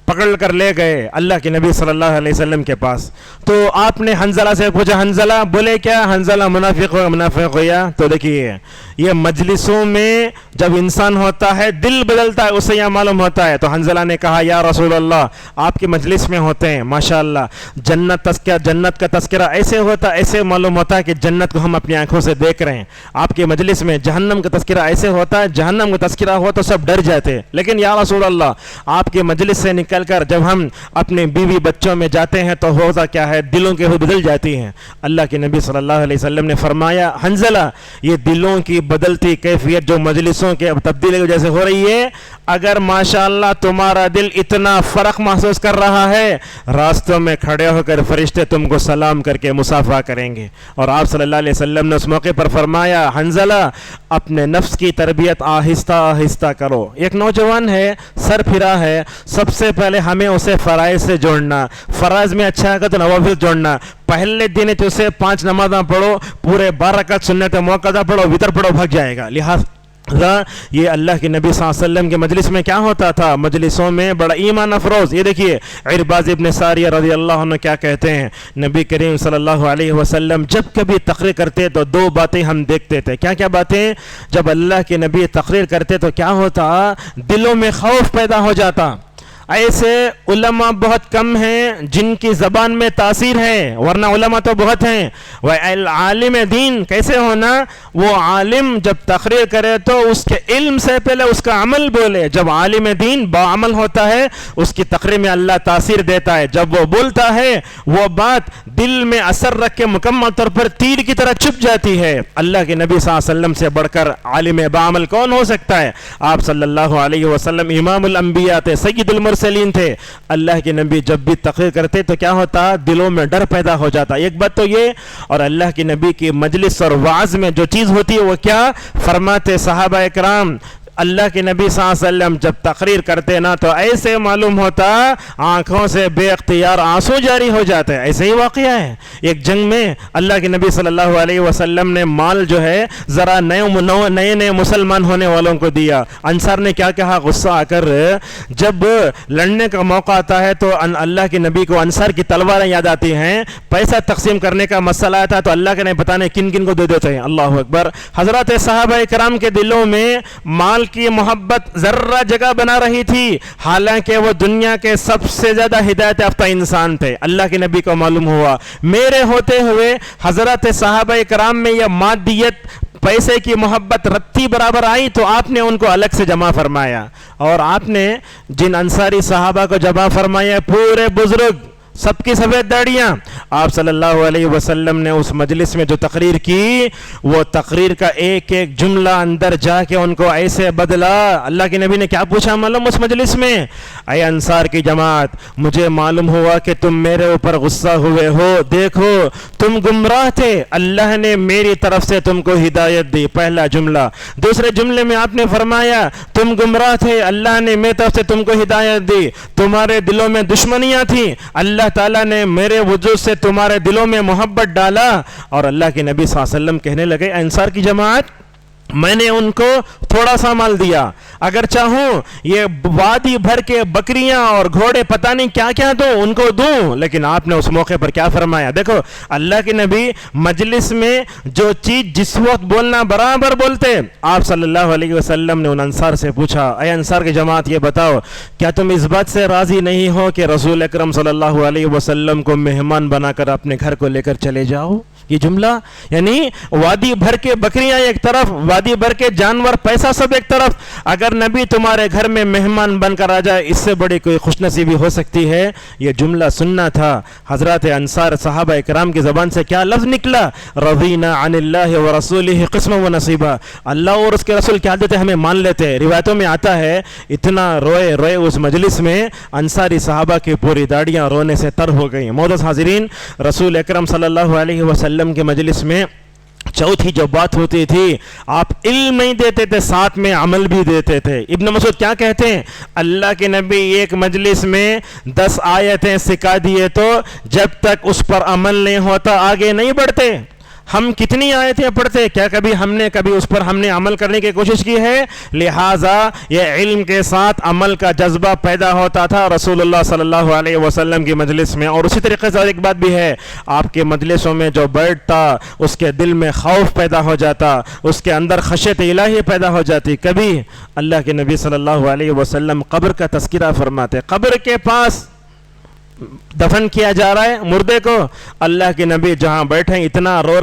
پکڑ کر لے گئے اللہ کے نبی صلی اللہ علیہ وسلم کے پاس۔ تو آپ نے حنظلہ سے پوچھا، حنظلہ بولے کیا؟ حنظلہ منافق ہو منافق ہو یا؟ تو دیکھیے یہ مجلسوں میں جب انسان ہوتا ہے دل بدلتا ہے، اسے یہ معلوم ہوتا ہے۔ تو حنظلہ نے کہا یا رسول اللہ، آپ کی مجلس میں ہوتے ہیں ماشاءاللہ جنت کا تذکرہ ایسے ہوتا، ایسے معلوم ہوتا ہے کہ جنت کو ہم اپنی آنکھوں سے دیکھ رہے ہیں۔ آپ کے مجلس میں جہنم کا تذکرہ ایسے ہوتا ہے، جہنم کا تذکرہ ہو تو سب ڈر جاتے، لیکن یا رسول اللہ آپ کی مجلس سے نکل کر جب ہم اپنے بیوی بچوں میں جاتے ہیں تو ہوتا کیا ہے، دلوں کے بدل جاتی ہیں۔ اللہ کے نبی صلی اللہ علیہ وسلم نے فرمایا، حنظلہ یہ دلوں کی بدلتی کیفیت جو مجلسوں کے تبدیلی کی وجہ سے ہو رہی ہے، اگر ماشاءاللہ تمہارا دل اتنا فرق محسوس کر رہا ہے، راستوں میں کھڑے ہو کر فرشتے تم کو سلام کر کے مصافحہ کریں گے۔ اور آپ صلی اللہ علیہ وسلم نے اس موقع پر فرمایا، حنظلہ اپنے نفس کی تربیت آہستہ آہستہ کرو۔ ایک نوجوان ہے، سر پھرا ہے، سب سے پہلے ہمیں اسے فرائض سے جوڑنا، فرائض میں اچھا ہے تو نوافل جوڑنا۔ پہلے دن اسے 5 نمازاں پڑھو، پورے 12 رکعت سنت موقعہ پڑھو، وتر پڑھو، بھگ جائے گا۔ لہٰذا یہ اللہ کے نبی صلی اللہ علیہ وسلم کے مجلس میں کیا ہوتا تھا؟ مجلسوں میں بڑا ایمان افروز۔ یہ دیکھیے عرباض ابن ساریہ رضی اللہ عنہ کیا کہتے ہیں، نبی کریم صلی اللہ علیہ وسلم جب کبھی تقریر کرتے تو 2 باتیں ہم دیکھتے تھے۔ کیا کیا باتیں؟ جب اللہ کے نبی تقریر کرتے تو کیا ہوتا؟ دلوں میں خوف پیدا ہو جاتا۔ ایسے علماء بہت کم ہیں جن کی زبان میں تاثیر ہے، ورنہ علماء تو بہت ہیں۔ وہ عالم دین کیسے ہونا؟ وہ عالم جب تقریر کرے تو اس کے علم سے پہلے اس کا عمل بولے۔ جب عالم دین باعمل ہوتا ہے اس کی تقریر میں اللہ تاثیر دیتا ہے۔ جب وہ بولتا ہے وہ بات دل میں اثر رکھ کے مکمل طور پر تیر کی طرح چھپ جاتی ہے۔ اللہ کے نبی صلی اللہ علیہ وسلم سے بڑھ کر عالم باعمل کون ہو سکتا ہے؟ آپ صلی اللہ علیہ وسلم امام الانبیاء تھے، سید المرسلین تھے۔ اللہ کے نبی جب بھی تقریر کرتے تو کیا ہوتا؟ دلوں میں ڈر پیدا ہو جاتا۔ ایک بات تو یہ، اور اللہ کے نبی کی مجلس اور وعظ میں جو چیز ہوتی ہے وہ کیا فرماتے صحابہ اکرام، اللہ کے نبی صلی اللہ علیہ وسلم جب تقریر کرتے نا تو ایسے معلوم ہوتا آنکھوں سے بے اختیار آنسو جاری ہو جاتے ہیں. ایسے ہی واقعہ ہے. ایک جنگ میں اللہ کے نبی صلی اللہ علیہ وسلم نے مال جو ہے ذرا نئے مسلمان ہونے والوں کو دیا. انصار نے کیا کہا غصہ آ کر, جب لڑنے کا موقع آتا ہے تو اللہ کے نبی کو انصار کی تلواریں یاد آتی ہیں. پیسہ تقسیم کرنے کا مسئلہ آتا تو اللہ کے نبی بتانے کن کن کو دے دیتے ہیں. اللہ اکبر. حضرات صحابہ کرام کے دلوں میں مال کی محبت ذرہ جگہ بنا رہی تھی, حالانکہ وہ دنیا کے سب سے زیادہ ہدایت یافتہ انسان تھے. اللہ کے نبی کو معلوم ہوا میرے ہوتے ہوئے حضرات صحابہ کرام میں یہ مادیت پیسے کی محبت رتی برابر آئی تو آپ نے ان کو الگ سے جمع فرمایا, اور آپ نے جن انصاری صحابہ کو جمع فرمایا پورے بزرگ سب کی سفید داڑیاں, آپ صلی اللہ علیہ وسلم نے اس مجلس میں جو تقریر کی وہ تقریر کا ایک ایک جملہ اندر جا کے ان کو ایسے بدلا. اللہ کے نبی نے کیا پوچھا معلوم اس مجلس میں, اے انصار کی جماعت مجھے معلوم ہوا کہ تم میرے اوپر غصہ ہوئے ہو, دیکھو تم گمراہ تھے, اللہ نے میری طرف سے تم کو ہدایت دی. پہلا جملہ. دوسرے جملے میں آپ نے فرمایا تم گمراہ تھے, اللہ نے میری طرف سے تم کو ہدایت دی. تمہارے دلوں میں دشمنیاں تھیں, اللہ تعالیٰ نے میرے وجود سے تمہارے دلوں میں محبت ڈالا. اور اللہ کے نبی صلی اللہ علیہ وسلم کہنے لگے انصار کی جماعت میں نے ان کو تھوڑا سا مال دیا, اگر چاہوں یہ وادی بھر کے بکریاں اور گھوڑے پتہ نہیں کیا کیا دوں ان کو دوں, لیکن آپ نے اس موقع پر کیا فرمایا. دیکھو اللہ کے نبی مجلس میں جو چیز جس وقت بولنا برابر بولتے. آپ صلی اللہ علیہ وسلم نے ان انصار سے پوچھا اے انصار کی جماعت یہ بتاؤ کیا تم اس بات سے راضی نہیں ہو کہ رسول اکرم صلی اللہ علیہ وسلم کو مہمان بنا کر اپنے گھر کو لے کر چلے جاؤ. یہ جملہ یعنی وادی بھر کے بکریاں ایک طرف, وادی بھر کے جانور پیسہ سب ایک طرف, اگر نبی تمہارے گھر میں مہمان بن کر آ جائے اس سے بڑی کوئی خوش نصیبی ہو سکتی ہے. یہ جملہ سننا تھا. حضرات انصار صحابہ اکرام کی زبان سے کیا لفظ نکلا, رضینا عن اللہ ورسولہ قسما و نصیبا, اللہ اور اس کے رسول کیا دیتے ہمیں مان لیتے. روایتوں میں آتا ہے اتنا روئے اس مجلس میں انصاری صحابہ کی پوری داڑیاں رونے سے تر ہو گئیں. معزز حاضرین, رسول اکرم صلی اللہ علیہ وسلم کے مجلس میں چوتھی جو بات ہوتی تھی آپ علم نہیں دیتے تھے, ساتھ میں عمل بھی دیتے تھے. ابن مسعود کیا کہتے ہیں, اللہ کے نبی ایک مجلس میں 10 آیتیں سکھا دیے تو جب تک اس پر عمل نہیں ہوتا آگے نہیں بڑھتے. ہم کتنی آیتیں پڑھتے, کیا کبھی ہم نے اس پر عمل کرنے کی کوشش کی ہے. لہٰذا یہ علم کے ساتھ عمل کا جذبہ پیدا ہوتا تھا رسول اللہ صلی اللہ علیہ وسلم کی مجلس میں. اور اسی طریقے سے ایک بات بھی ہے, آپ کے مجلسوں میں جو بیٹھتا اس کے دل میں خوف پیدا ہو جاتا, اس کے اندر خشیت الہی پیدا ہو جاتی. کبھی اللہ کے نبی صلی اللہ علیہ وسلم قبر کا تذکرہ فرماتے, قبر کے پاس دفن کیا جا رہا ہے مردے کو, اللہ کے نبی جہاں بیٹھے ہیں اتنا رو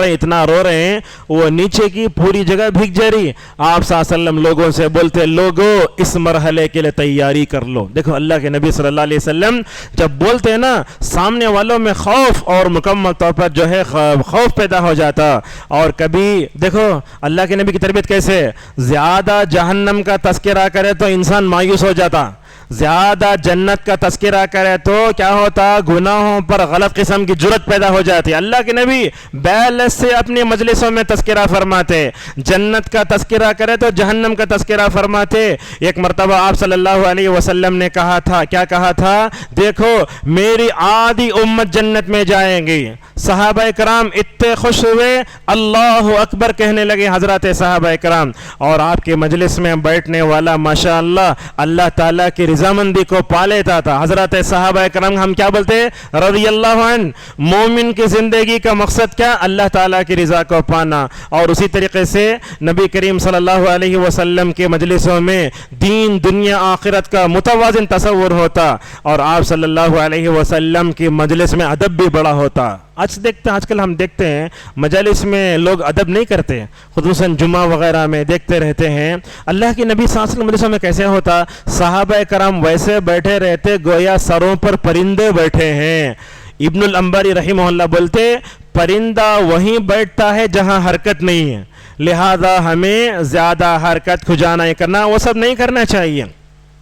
رہے ہیں وہ نیچے کی پوری جگہ بھیگ جا رہی. آپ صلی اللہ علیہ وسلم لوگوں سے بولتے لوگوں اس مرحلے کے لیے تیاری کر لو. دیکھو اللہ کے نبی صلی اللہ علیہ وسلم جب بولتے ہیں نا سامنے والوں میں خوف اور مکمل طور پر جو ہے خوف پیدا ہو جاتا. اور کبھی دیکھو اللہ کے نبی کی تربیت کیسے, زیادہ جہنم کا تذکرہ کرے تو انسان مایوس ہو جاتا, زیادہ جنت کا تذکرہ کرے تو کیا ہوتا, گناہوں پر غلط قسم کی جرت پیدا ہو جاتی. اللہ کے نبی بیلس سے اپنی مجلسوں میں تذکرہ فرماتے, جنت کا تذکرہ کرے تو جہنم کا تذکرہ فرماتے. ایک مرتبہ آپ صلی اللہ علیہ وسلم نے کہا تھا, کیا کہا تھا, دیکھو میری آدھی امت جنت میں جائیں گی. صحابہ کرام اتنے خوش ہوئے اللہ اکبر کہنے لگے حضرات صحابہ کرام. اور آپ کے مجلس میں بیٹھنے والا ماشاءاللہ اللہ تعالیٰ کی رضامندی کو پا لیتا تھا. حضرات صحابہ کرام ہم کیا بولتے رضی اللہ عنہ, مومن کی زندگی کا مقصد کیا, اللہ تعالیٰ کی رضا کو پانا. اور اسی طریقے سے نبی کریم صلی اللہ علیہ وسلم کے مجلسوں میں دین دنیا آخرت کا متوازن تصور ہوتا, اور آپ صلی اللہ علیہ وسلم کی مجلس میں ادب بھی بڑا ہوتا. آج کل ہم دیکھتے ہیں مجالس میں لوگ ادب نہیں کرتے, خصوصاً جمعہ وغیرہ میں دیکھتے رہتے ہیں. اللہ کے نبی صلی اللہ علیہ وسلم مجلسوں میں کیسے ہوتا, صحابہ کرام ویسے بیٹھے رہتے گویا سروں پر پرندے بیٹھے ہیں. ابن الانباری رحمہ اللہ بولتے پرندہ وہیں بیٹھتا ہے جہاں حرکت نہیں ہے, لہذا ہمیں زیادہ حرکت کھجانا کرنا وہ سب نہیں کرنا چاہیے.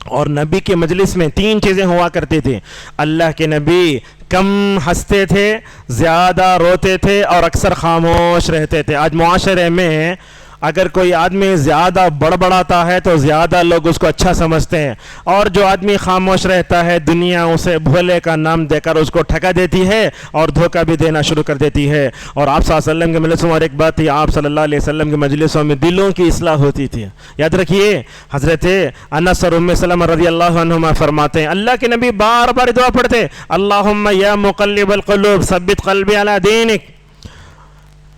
اور نبی کے مجلس میں 3 چیزیں ہوا کرتی تھی. اللہ کے نبی کم ہنستے تھے, زیادہ روتے تھے اور اکثر خاموش رہتے تھے. آج معاشرے میں اگر کوئی آدمی زیادہ بڑبڑاتا ہے تو زیادہ لوگ اس کو اچھا سمجھتے ہیں، اور جو آدمی خاموش رہتا ہے دنیا اسے بھولے کا نام دے کر اس کو ٹھکا دیتی ہے اور دھوکہ بھی دینا شروع کر دیتی ہے۔ اور آپ صلی اللہ علیہ وسلم کے مجلسوں میں اور ایک بات تھی، آپ صلی اللہ علیہ وسلم کے مجلسوں میں دلوں کی اصلاح ہوتی تھی۔ یاد رکھیے، حضرت انس اور ام سلمہ رضی اللہ عنہما فرماتے ہیں اللہ کے نبی بار بار دعا پڑھتے، اللہم یا مقلب القلوب ثبت قلبی علی دینک۔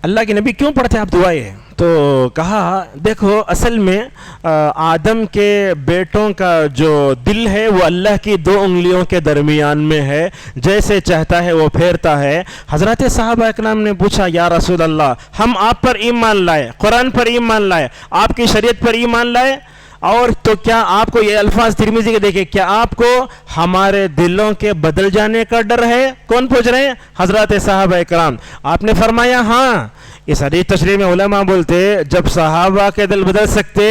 اللہ کے نبی کیوں پڑھتے آپ دعائیں؟ تو کہا دیکھو اصل میں آدم کے بیٹوں کا جو دل ہے وہ اللہ کی 2 انگلیوں کے درمیان میں ہے، جیسے چاہتا ہے وہ پھیرتا ہے۔ حضرت صحابہ اکرام نے پوچھا یا رسول اللہ، ہم آپ پر ایمان لائے، قرآن پر ایمان لائے، آپ کی شریعت پر ایمان لائے، اور تو کیا آپ کو یہ الفاظ ترمذی کے دیکھیں، کیا آپ کو ہمارے دلوں کے بدل جانے کا ڈر ہے؟ کون پوچھ رہے ہیں؟ حضرات صحابہ اکرام۔ آپ نے فرمایا ہاں۔ اس حدیث تشریح میں علماء بولتے جب صحابہ کے دل بدل سکتے،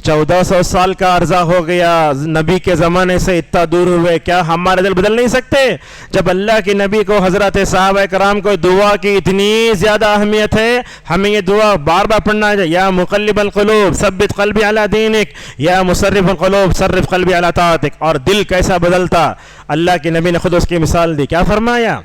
1400 سال کا عرصہ ہو گیا نبی کے زمانے سے اتنا دور ہوئے، کیا ہمارے دل بدل نہیں سکتے؟ جب اللہ کے نبی کو حضرات صحابہ کرام کو دعا کی اتنی زیادہ اہمیت ہے، ہمیں یہ دعا بار بار پڑھنا ہے، یا مقلب القلوب ثبت قلبی علی دینک، یا مصرف القلوب صرف قلبی علی طاعتک۔ اور دل کیسا بدلتا، اللہ کے نبی نے خود اس کی مثال دی، کیا فرمایا؟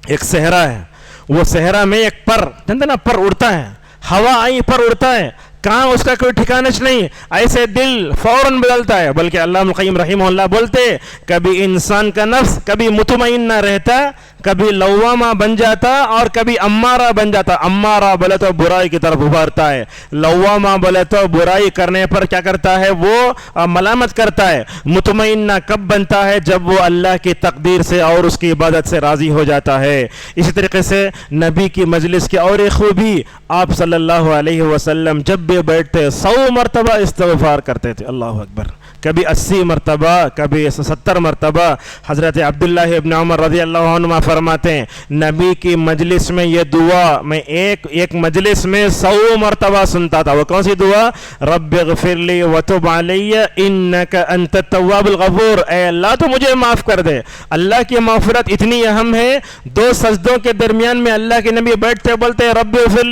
ایک صحرا ہے، وہ صحرا میں ایک پر، جانتے نا پر اڑتا ہے، ہوا آئی پر اڑتا ہے، کہاں اس کا کوئی ٹھکانش نہیں، ایسے دل فوراً بدلتا ہے۔ بلکہ علامہ القیم رحمہ اللہ بولتے کبھی انسان کا نفس کبھی مطمئن نہ رہتا، کبھی لوامہ بن جاتا اور کبھی امارہ بن جاتا۔ امارہ بولے تو برائی کی طرف ابھارتا ہے، لوامہ بولے تو برائی کرنے پر کیا کرتا ہے، وہ ملامت کرتا ہے۔ مطمئنہ کب بنتا ہے؟ جب وہ اللہ کی تقدیر سے اور اس کی عبادت سے راضی ہو جاتا ہے۔ اسی طریقے سے نبی کی مجلس کی اور ایک خوبی، آپ صلی اللہ علیہ وسلم جب بھی بیٹھتے 100 مرتبہ استغفار کرتے تھے، اللہ اکبر، کبھی 80 مرتبہ، کبھی 70 مرتبہ۔ حضرت عبداللہ ابن عمر رضی اللہ عنہ فرماتے ہیں نبی کی مجلس میں یہ دعا میں ایک مجلس میں 100 مرتبہ سنتا تھا۔ وہ کون سی دعا؟ رب اغفر لی وتب علی انک انت التواب الغفور، اے اللہ تو مجھے معاف کر دے۔ اللہ کی مغفرت اتنی اہم ہے، 2 سجدوں کے درمیان میں اللہ کے نبی بیٹھتے بولتے رب اغفر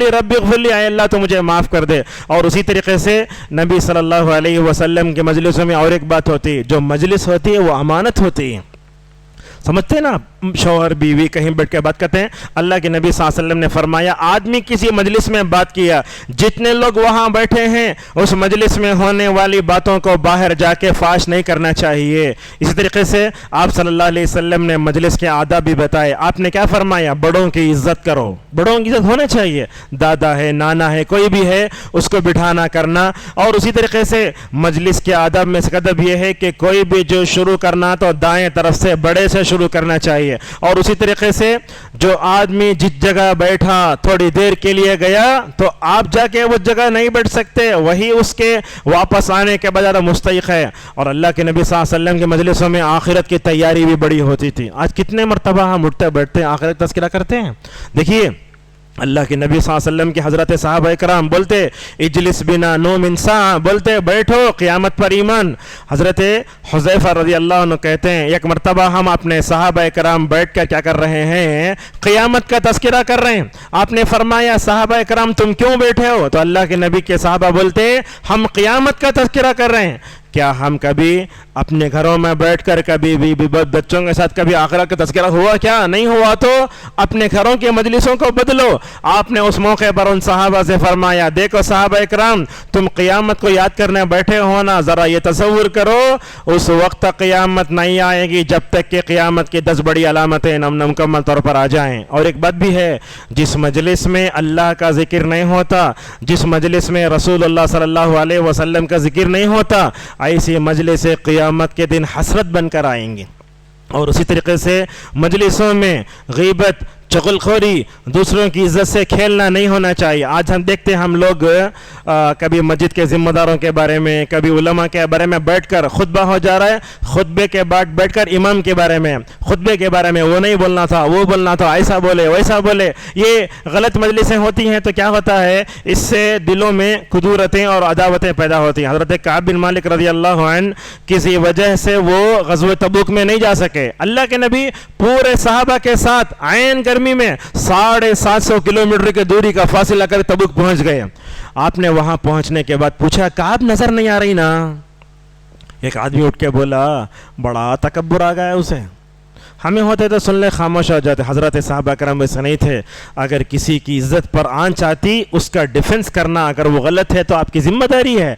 لی، اے اللہ تو مجھے معاف کر دے۔ اور اسی طریقے سے نبی صلی اللہ علیہ وسلم کے مجلسوں میں اور ایک بات ہوتی ہے، جو مجلس ہوتی ہے وہ امانت ہوتی ہے، سمجھتے ہیں نا؟ شوہر بیوی کہیں بیٹھ کے بات کرتے ہیں، اللہ کے نبی صلی اللہ علیہ وسلم نے فرمایا آدمی کسی مجلس میں بات کیا، جتنے لوگ وہاں بیٹھے ہیں اس مجلس میں ہونے والی باتوں کو باہر جا کے فاش نہیں کرنا چاہیے۔ اسی طریقے سے آپ صلی اللہ علیہ وسلم نے مجلس کے آداب بھی بتائے۔ آپ نے کیا فرمایا؟ بڑوں کی عزت کرو، بڑوں کی عزت ہونا چاہیے، دادا ہے، نانا ہے، کوئی بھی ہے، اس کو بٹھانا کرنا۔ اور اسی طریقے سے مجلس کے آداب میں سے ادب یہ ہے کہ کوئی بھی جو شروع کرنا تو دائیں طرف سے بڑے سے شروع کرنا چاہیے۔ اور اسی طریقے سے جو آدمی جس جگہ بیٹھا تھوڑی دیر کے لیے گیا تو آپ جا کے اس جگہ نہیں بیٹھ سکتے، وہی اس کے واپس آنے کے بجائے مستحق ہے۔ اور اللہ کے نبی صلی اللہ علیہ وسلم کے مجلسوں میں آخرت کی تیاری بھی بڑی ہوتی تھی۔ آج کتنے مرتبہ ہم اٹھتے بیٹھتے ہیں آخرت تذکرہ کرتے ہیں؟ دیکھیے اللہ کے نبی صلی اللہ علیہ وسلم کے حضرت صحابہ کرام بولتے اجلس بنا نوم ساعہ، بولتے بیٹھو قیامت پر ایمان۔ حضرت حذیفہ رضی اللہ عنہ کہتے ہیں ایک مرتبہ ہم اپنے صحابہ کرام بیٹھ کر کیا کر رہے ہیں؟ قیامت کا تذکرہ کر رہے ہیں۔ آپ نے فرمایا صحابہ کرام تم کیوں بیٹھے ہو؟ تو اللہ کے نبی کے صحابہ بولتے ہم قیامت کا تذکرہ کر رہے ہیں۔ کیا ہم کبھی اپنے گھروں میں بیٹھ کر کبھی بھی بچوں کے ساتھ کبھی آخرت کا تذکرہ ہوا؟ کیا نہیں ہوا؟ تو اپنے گھروں کے مجلسوں کو بدلو۔ آپ نے اس موقع پر ان صحابہ سے فرمایا دیکھو صحابہ اکرام تم قیامت کو یاد کرنے بیٹھے ہو نا، ذرا یہ تصور کرو اس وقت تک قیامت نہیں آئے گی جب تک کہ قیامت کی 10 بڑی علامتیں مکمل طور پر آ جائیں۔ اور ایک بات بھی ہے، جس مجلس میں اللہ کا ذکر نہیں ہوتا، جس مجلس میں رسول اللہ صلی اللہ علیہ وسلم کا ذکر نہیں ہوتا، ایسی مجلس قیامت کے دن حسرت بن کر آئیں گے۔ اور اسی طریقے سے مجلسوں میں غیبت، چغل خوری، دوسروں کی عزت سے کھیلنا نہیں ہونا چاہیے۔ آج ہم دیکھتے ہیں ہم لوگ کبھی مسجد کے ذمہ داروں کے بارے میں، کبھی علماء کے بارے میں بیٹھ کر خطبہ ہو جا رہا ہے، خطبے کے بعد بیٹھ کر امام کے بارے میں، خطبے کے بارے میں وہ نہیں بولنا تھا، وہ بولنا تھا، ایسا بولے ویسا بولے۔ یہ غلط مجلسیں ہوتی ہیں تو کیا ہوتا ہے، اس سے دلوں میں کدورتیں اور عداوتیں پیدا ہوتی ہیں۔ حضرت کعب بن مالک رضی اللہ عنہ کسی وجہ سے وہ غزوہ تبوک میں نہیں جا سکے۔ اللہ کے نبی پورے صحابہ کے ساتھ عین گرمی میں 750 کلومیٹر کی دوری کا فاصلہ کر تبوک پہنچ گئے۔ آپ نے وہاں پہنچنے کے بعد پوچھا کعب نظر نہیں آ رہی نا؟ ایک آدمی اٹھ کے بولا بڑا تکبر آ گیا اسے، ہمیں ہوتے تو سن لے خاموش ہو جاتے. حضرت صحابہ کرام ویسے نہیں تھے، اگر کسی کی عزت پر آنچ آتی اس کا ڈیفنس کرنا، اگر وہ غلط ہے تو آپ کی ذمہ داری ہے.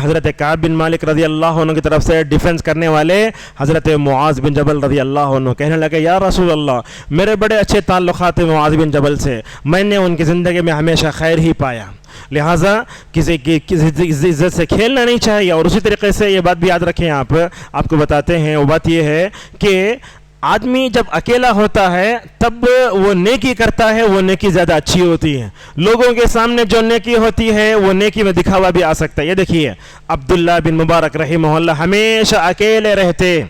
حضرت کعب بن مالک رضی اللہ عنہ کی طرف سے ڈیفنس کرنے والے حضرت معاذ بن جبل رضی اللہ عنہ کہنے لگے یا رسول اللہ، میرے بڑے اچھے تعلقات ہیں معاذ بن جبل سے، میں نے ان کی زندگی میں ہمیشہ خیر ہی پایا، لہٰذا کسی کی عزت سے کھیلنا نہیں چاہیے. اور اسی طریقے سے یہ بات بھی یاد رکھیں، آپ کو بتاتے ہیں، وہ بات یہ ہے کہ آدمی جب اکیلا ہوتا ہے تب وہ نیکی کرتا ہے، وہ نیکی زیادہ اچھی ہوتی ہے. لوگوں کے سامنے جو نیکی ہوتی ہے وہ نیکی میں دکھاوا بھی آ سکتا ہے. یہ دیکھیے عبداللہ بن مبارک رحمہ اللہ ہمیشہ اکیلے رہتے.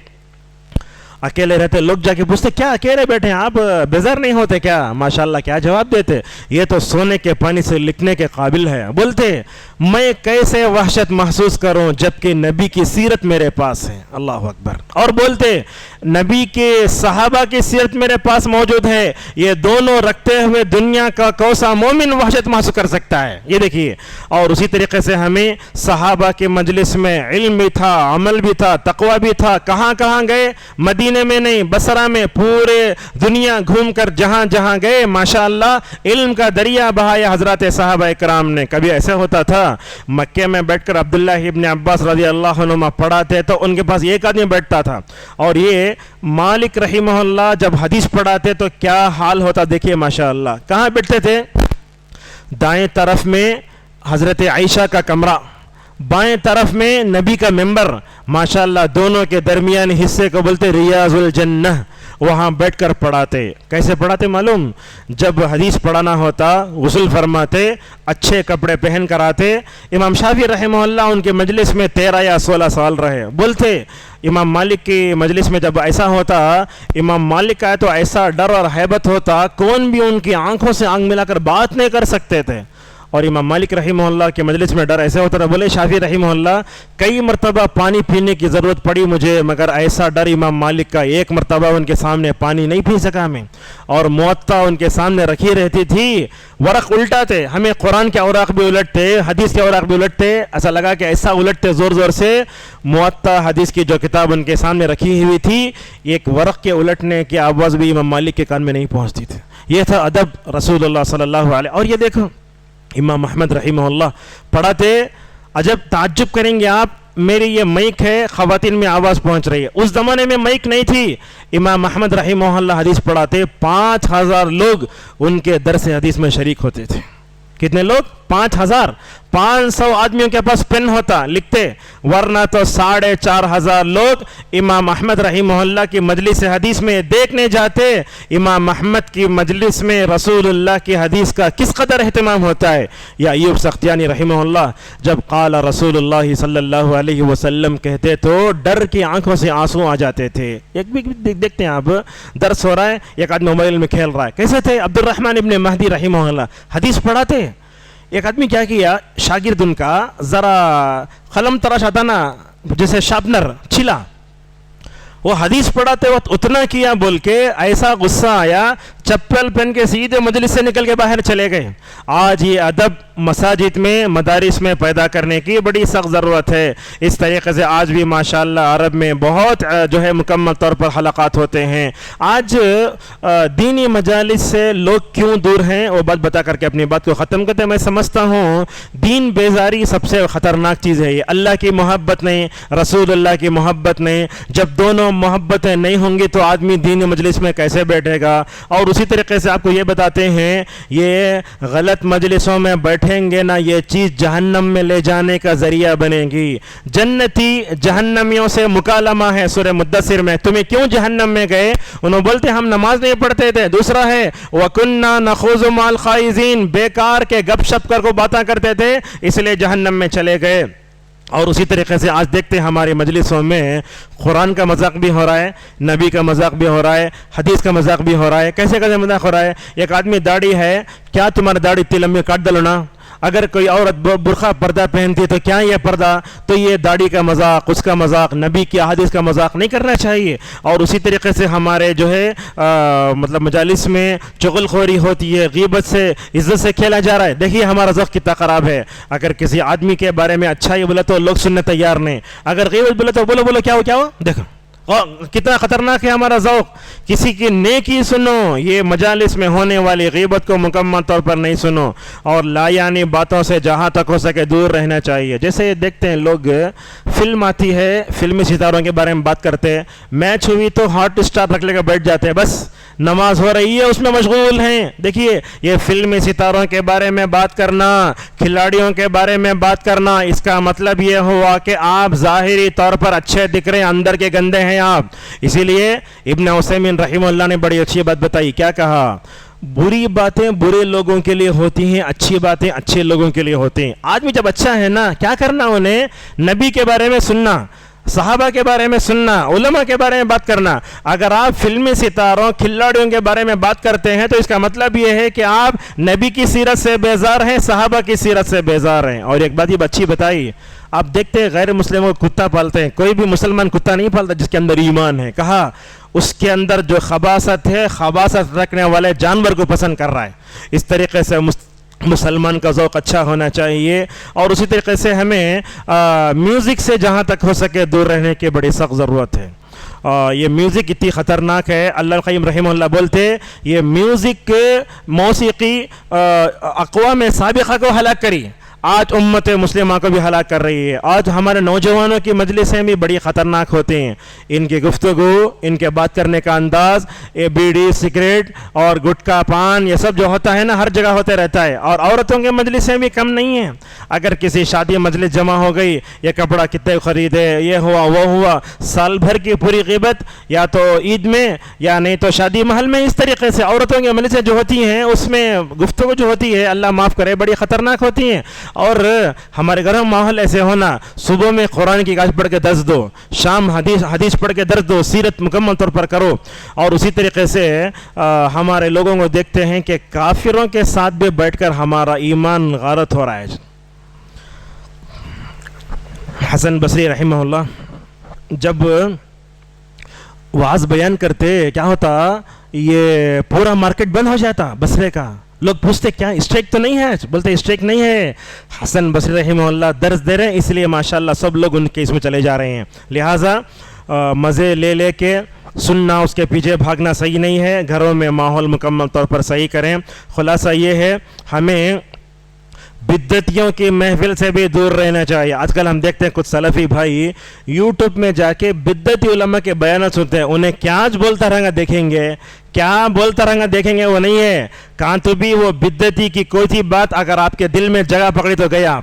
لوگ جا کے پوچھتے کیا اکیلے بیٹھے ہیں آپ، بیزار نہیں ہوتے کیا؟ ماشاءاللہ کیا جواب دیتے، یہ تو سونے کے پانی سے لکھنے کے قابل ہے. بولتے میں کیسے وحشت محسوس کروں جبکہ نبی کی سیرت میرے پاس ہے. اللہ اکبر. اور بولتے نبی کے صحابہ کی سیرت میرے پاس موجود ہے، یہ دونوں رکھتے ہوئے دنیا کا کوسا مومن وحشت محسوس کر سکتا ہے. یہ دیکھیے. اور اسی طریقے سے ہمیں صحابہ کے مجلس میں علم بھی تھا، عمل بھی تھا، تقوی بھی تھا. کہاں کہاں گئے؟ مدینہ میں نہیں، بصرہ میں، پورے دنیا گھوم کر جہاں جہاں گئے ماشاءاللہ علم کا دریا بہایا حضرات صحابہ اکرام نے. کبھی ایسا ہوتا تھا مکے میں بیٹھ کر عبداللہ ابن عباس رضی اللہ عنہ پڑھاتے تو ان کے پاس ایک آدمی بیٹھتا تھا، اور یہ مالک رحمہ اللہ جب حدیث پڑھاتے تو کیا حال ہوتا دیکھیے ماشاءاللہ. کہاں بیٹھتے تھے؟ دائیں طرف میں حضرت عائشہ کا کمرہ، بائیں طرف میں نبی کا ممبر، ماشاءاللہ دونوں کے درمیانی حصے کو بولتے ریاض الجنہ. وہاں بیٹھ کر پڑھاتے. کیسے پڑھاتے معلوم؟ جب حدیث پڑھانا ہوتا غسل فرماتے، اچھے کپڑے پہن کر آتے. امام شافعی رحمہ اللہ ان کے مجلس میں 13 یا 16 سال رہے. بولتے امام مالک کی مجلس میں جب ایسا ہوتا، امام مالک کا تو ایسا ڈر اور ہیبت ہوتا، کون بھی ان کی آنکھوں سے آنکھ ملا کر بات نہیں کر سکتے تھے. اور امام مالک رحمہ اللہ کے مجلس میں ڈر ایسے ہوتا تھا. بولے شافعی رحمہ اللہ کئی مرتبہ پانی پینے کی ضرورت پڑی مجھے، مگر ایسا ڈر امام مالک کا ایک مرتبہ ان کے سامنے پانی نہیں پی سکا میں. اور موطا ان کے سامنے رکھی رہتی تھی، ورق الٹاتے، ہمیں قرآن کے اوراق بھی الٹتے، حدیث کے اوراق بھی الٹتے. ایسا لگا کہ ایسا الٹتے زور زور سے، موطا حدیث کی جو کتاب ان کے سامنے رکھی ہوئی تھی، ایک ورق کے الٹنے کی آواز بھی امام مالک کے کان میں نہیں پہنچتی تھی. یہ تھا ادب رسول اللہ صلی اللہ علیہ. اور یہ دیکھو امام احمد رحمہ اللہ پڑھاتے، عجب تعجب کریں گے آپ، میری یہ مائک ہے، خواتین میں آواز پہنچ رہی ہے. اس زمانے میں مائک نہیں تھی. امام احمد رحمہ اللہ حدیث پڑھاتے، 5000 لوگ ان کے درس حدیث میں شریک ہوتے تھے. کتنے لوگ؟ 5000. 500 آدمیوں کے پاس پین ہوتا، لکھتے، ورنہ تو 4500 لوگ امام احمد رحمہ اللہ کی مجلس حدیث میں دیکھنے جاتے. امام احمد کی مجلس میں رسول اللہ کی حدیث کا کس قدر اہتمام ہوتا ہے. یا ایوب سختیانی رحمہ اللہ جب قال رسول اللہ صلی اللہ علیہ وسلم کہتے تو ڈر کی آنکھوں سے آنسو آ جاتے تھے. ایک بھی دیکھتے ہیں آپ، درس ہو رہا ہے، ایک آدمی موبائل میں کھیل رہا ہے. کیسے تھے؟ عبد الرحمن ابن مہدی رحمہ اللہ حدیث پڑھاتے. ایک آدمی کیا کیا، شاگرد ان کا ذرا قلم تراش آتا نا جیسے شارپنر، چھلا، وہ حدیث پڑھاتے وقت اتنا کیا بول کے ایسا غصہ آیا، چپل پہن کے سیدھے مجلس سے نکل کے باہر چلے گئے. آج یہ ادب مساجد میں، مدارس میں پیدا کرنے کی بڑی سخت ضرورت ہے. اس طریقے سے آج بھی ماشاءاللہ عرب میں بہت جو ہے مکمل طور پر حلقات ہوتے ہیں. آج دینی مجالس سے لوگ کیوں دور ہیں وہ بات بتا کر کے اپنی بات کو ختم کرتے ہیں. میں سمجھتا ہوں دین بیزاری سب سے خطرناک چیز ہے. یہ اللہ کی محبت نہیں، رسول اللہ کی محبت نہیں. جب دونوں محبتیں نہیں ہوں گی تو آدمی دینی مجلس میں کیسے بیٹھے گا. اور اسی طریقے سے آپ کو یہ بتاتے ہیں، یہ غلط مجلسوں میں بیٹھیں گے نا، یہ چیز جہنم میں لے جانے کا ذریعہ بنے گی. جنتی جہنمیوں سے مکالمہ ہے سورہ مدثر میں، تمہیں کیوں جہنم میں گئے؟ انہوں بولتے ہم نماز نہیں پڑھتے تھے. دوسرا ہے وَكُنَّا نَخُوضُ مَعَ الْخَائِضِينَ، بیکار کے گپ شپ کر کو باتاں کرتے تھے اس لیے جہنم میں چلے گئے. اور اسی طریقے سے آج دیکھتے ہیں ہماری مجلسوں میں قرآن کا مذاق بھی ہو رہا ہے، نبی کا مذاق بھی ہو رہا ہے، حدیث کا مذاق بھی ہو رہا ہے. کیسے کیسے مذاق ہو رہا ہے؟ ایک آدمی داڑھی ہے، کیا تمہاری داڑھی اتنی لمبی کاٹ ڈالو نا. اگر کوئی عورت برقع پردہ پہنتی ہے تو کیا یہ پردہ، تو یہ داڑھی کا مذاق، اس کا مذاق، نبی کی احادیث کا مذاق نہیں کرنا چاہیے۔ اور اسی طریقے سے ہمارے جو ہے مطلب مجالس میں چغل خوری ہوتی ہے، غیبت سے، عزت سے کھیلا جا رہا ہے۔ دیکھیے ہمارا ذوق کتنا خراب ہے، اگر کسی آدمی کے بارے میں اچھا ہی بولا تو لوگ سننے تیار نہیں، اگر غیبت بولا تو بولو کیا ہو دیکھو کتنا خطرناک ہے ہمارا ذوق۔ کسی کی نیکی سنو، یہ مجالس میں ہونے والی غیبت کو مکمل طور پر نہیں سنو، اور لا یعنی باتوں سے جہاں تک ہو سکے دور رہنا چاہیے۔ جیسے دیکھتے ہیں لوگ، فلم آتی ہے، فلمی ستاروں کے بارے میں بات کرتے ہیں، میچ ہوئی تو ہاٹ اسٹار رکھ لے کر بیٹھ جاتے ہیں، بس نماز ہو رہی ہے اس میں مشغول ہیں۔ دیکھیے یہ فلمی ستاروں کے بارے میں بات کرنا، کھلاڑیوں کے بارے میں بات کرنا، اس کا مطلب یہ ہوا کہ آپ ظاہری طور پر اچھے دکھ رہے ہیں، اندر کے گندے ہیں آپ۔ اسی لیے ابن عثیمین رحمہ اللہ نے بڑی اچھی بات بتائی، کیا کہا؟ بری باتیں برے لوگوں کے لیے ہوتی ہیں، اچھی باتیں اچھے لوگوں کے لیے ہوتی ہیں۔ آدمی جب اچھا ہے نا، کیا کرنا انہیں؟ نبی کے بارے میں سننا، صحابہ کے بارے میں سننا، علماء کے بارے میں بات کرنا۔ اگر آپ فلمی ستاروں، کھلاڑیوں کے بارے میں بات کرتے ہیں تو اس کا مطلب یہ ہے کہ آپ نبی کی سیرت سے بیزار ہیں، صحابہ کی سیرت سے بیزار ہیں۔ اور ایک بات یہ اچھی بتائی، آپ دیکھتے ہیں غیر مسلموں کتا پالتے ہیں، کوئی بھی مسلمان کتا نہیں پالتا جس کے اندر ایمان ہے، کہا اس کے اندر جو خباثت ہے، خباثت رکھنے والے جانور کو پسند کر رہا ہے۔ اس طریقے سے مسلمان کا ذوق اچھا ہونا چاہیے، اور اسی طریقے سے ہمیں میوزک سے جہاں تک ہو سکے دور رہنے کی بڑی سخت ضرورت ہے۔ یہ میوزک اتنی خطرناک ہے، اللہ القیم رحمہ اللہ بولتے یہ میوزک، موسیقی اقوام سابقہ کو ہلاک کری، آج امت مسلمہ کو بھی ہلاک کر رہی ہے۔ آج ہمارے نوجوانوں کی مجلسیں بھی بڑی خطرناک ہوتی ہیں، ان کی گفتگو، ان کے بات کرنے کا انداز، یہ بیڑی، سگریٹ اور گٹکا، پان، یہ سب جو ہوتا ہے نا ہر جگہ ہوتے رہتا ہے۔ اور عورتوں کے مجلسیں بھی کم نہیں ہیں، اگر کسی شادی مجلس جمع ہو گئی، یہ کپڑا کتنے خریدے، یہ ہوا وہ ہوا، سال بھر کی پوری غیبت، یا تو عید میں یا نہیں تو شادی محل میں۔ اس طریقے سے عورتوں کی مجلسیں جو ہوتی ہیں اس میں گفتگو جو ہوتی ہے، اللہ معاف کرے، بڑی خطرناک ہوتی ہیں۔ اور ہمارے گھر میں ماحول ایسے ہونا، صبح میں قرآن کی آیت پڑھ کے درس دو، شام حدیث پڑھ کے درس دو، سیرت مکمل طور پر کرو۔ اور اسی طریقے سے ہمارے لوگوں کو دیکھتے ہیں کہ کافروں کے ساتھ بھی بیٹھ کر ہمارا ایمان غارت ہو رہا ہے۔ حسن بصری رحمہ اللہ جب وعظ بیان کرتے، کیا ہوتا، یہ پورا مارکیٹ بند ہو جاتا بصرے کا۔ لوگ پوچھتے کیا اسٹریک تو نہیں ہے؟ بولتے اسٹریک نہیں ہے، حسن بصری رحمہ اللہ درس دے رہے ہیں، اس لیے ماشاءاللہ سب لوگ ان کے اس میں چلے جا رہے ہیں۔ لہٰذا مزے لے کے سننا، اس کے پیچھے بھاگنا صحیح نہیں ہے۔ گھروں میں ماحول مکمل طور پر صحیح کریں۔ خلاصہ یہ ہے، ہمیں بدعتیوں کی محفل سے بھی دور رہنا چاہیے۔ آج کل ہم دیکھتے ہیں کچھ سلفی بھائی یوٹیوب میں جا کے بدعتی علماء کے بیانات سنتے ہیں، انہیں کیا بولتا رہنا دیکھیں گے، کیا بولتا رہنا دیکھیں گے، وہ نہیں ہے کہاں تو بھی وہ بدعتی کی کوئی تھی بات اگر آپ کے دل میں جگہ پکڑی تو گیا۔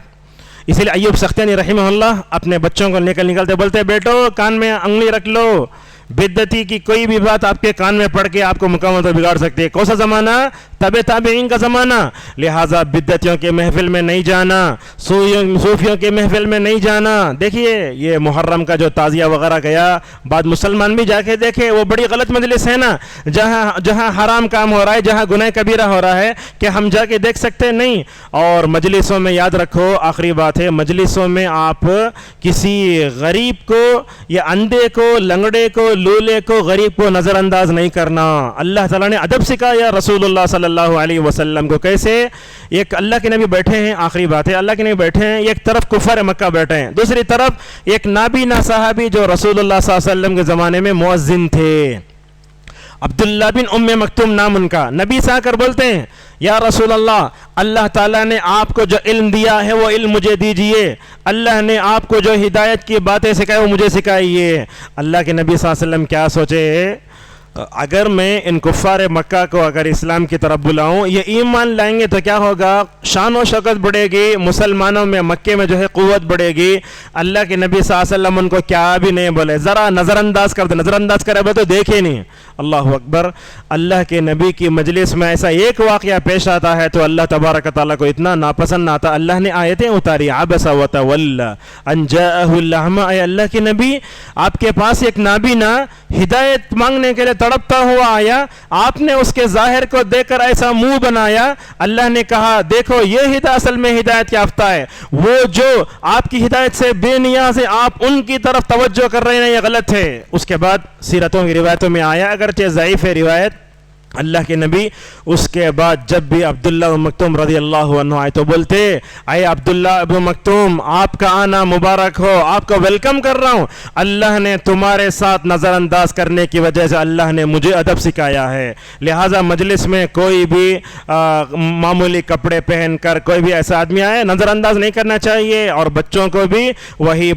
اسی لیے ایوب سختیانی رحمہ اللہ اپنے بچوں کو نکلتے بولتے بیٹو کان میں انگلی رکھ لو، بدعتی کی کوئی بھی بات آپ کے کان میں پڑ کے آپ کو مکمل طور بگاڑ سکتی ہے۔ کون سا زمانہ؟ تابعین کا زمانہ۔ لہٰذا بدعتیوں کے محفل میں نہیں جانا، صوفیوں کے محفل میں نہیں جانا۔ دیکھیے یہ محرم کا جو تعزیہ وغیرہ گیا، بعد مسلمان بھی جا کے دیکھے، وہ بڑی غلط مجلس ہے نا، جہاں حرام کام ہو رہا ہے، جہاں گناہ کبیرہ ہو رہا ہے، کہ ہم جا کے دیکھ سکتے نہیں۔ اور مجلسوں میں یاد رکھو، آخری بات ہے، مجلسوں میں آپ کسی غریب کو یا اندھے کو، لنگڑے کو، لولے کو، غریب کو نظر انداز نہیں کرنا۔ اللہ تعالیٰ نے ادب سکھایا رسول اللہ صلی اللہ علیہ وسلم کو، کیسے؟ ایک اللہ کے نبی بیٹھے ہیں، آخری بات ہے، اللہ کے نبی بیٹھے ہیں، ایک طرف کفار مکہ بیٹھے ہیں، دوسری طرف ایک نابینا صحابی جو رسول اللہ صلی اللہ علیہ وسلم کے زمانے میں مؤذن تھے، عبداللہ بن ام مکتوم نام ان کا۔ نبی سے آ کر بولتے ہیں یا رسول اللہ، اللہ تعالیٰ نے آپ کو جو علم دیا ہے وہ علم مجھے دیجئے، اللہ نے آپ کو جو ہدایت کی باتیں سکھائی وہ مجھے سکھائیے۔ اللہ کے نبی صلی اللہ علیہ وسلم کیا سوچے، اگر میں ان کفار مکہ کو اگر اسلام کی طرف بلاؤں، یہ ایمان لائیں گے تو کیا ہوگا، شان و شوکت بڑھے گی، مسلمانوں میں مکے میں جو ہے قوت بڑھے گی۔ اللہ کے نبی صلی اللہ علیہ وسلم ان کو کیا بھی نہیں بولے، ذرا نظر انداز کر دے، نظر انداز کرے بولے تو دیکھے نہیں، اللہ اکبر. اللہ کے نبی کی مجلس میں ایسا ایک واقعہ پیش آتا ہے تو اللہ تبارک و تعالیٰ کو اتنا ناپسند آتا, اللہ نے آیتیں اتاری, عبس وتولی ان جاءہ الاعمی. اے اللہ کے نبی, آپ کے پاس ایک نابینا ہدایت مانگنے کے لیے تڑپتا ہوا آیا, آپ نے اس کے ظاہر کو دیکھ کر ایسا منہ بنایا. اللہ نے کہا دیکھو یہ اصل میں ہدایت یافتہ ہے, وہ جو آپ کی ہدایت سے بے نیاز ہے, آپ ان کی طرف توجہ کر رہے ہیں, یہ غلط ہے. اس کے بعد سیرتوں کی روایتوں میں آیا, اگرچہ ضعیف ہے روایت, اللہ کے نبی اس کے بعد جب بھی عبداللہ بن مکتوم رضی اللہ عنہ آئے تو بولتے, اے عبداللہ بن مکتوم آپ کا آنا مبارک ہو, آپ کو ویلکم کر رہا ہوں, اللہ نے تمہارے ساتھ نظر انداز کرنے کی وجہ سے اللہ نے مجھے ادب سکھایا ہے. لہٰذا مجلس میں کوئی بھی معمولی کپڑے پہن کر کوئی بھی ایسا آدمی آئے نظر انداز نہیں کرنا چاہیے, اور بچوں کو بھی وہی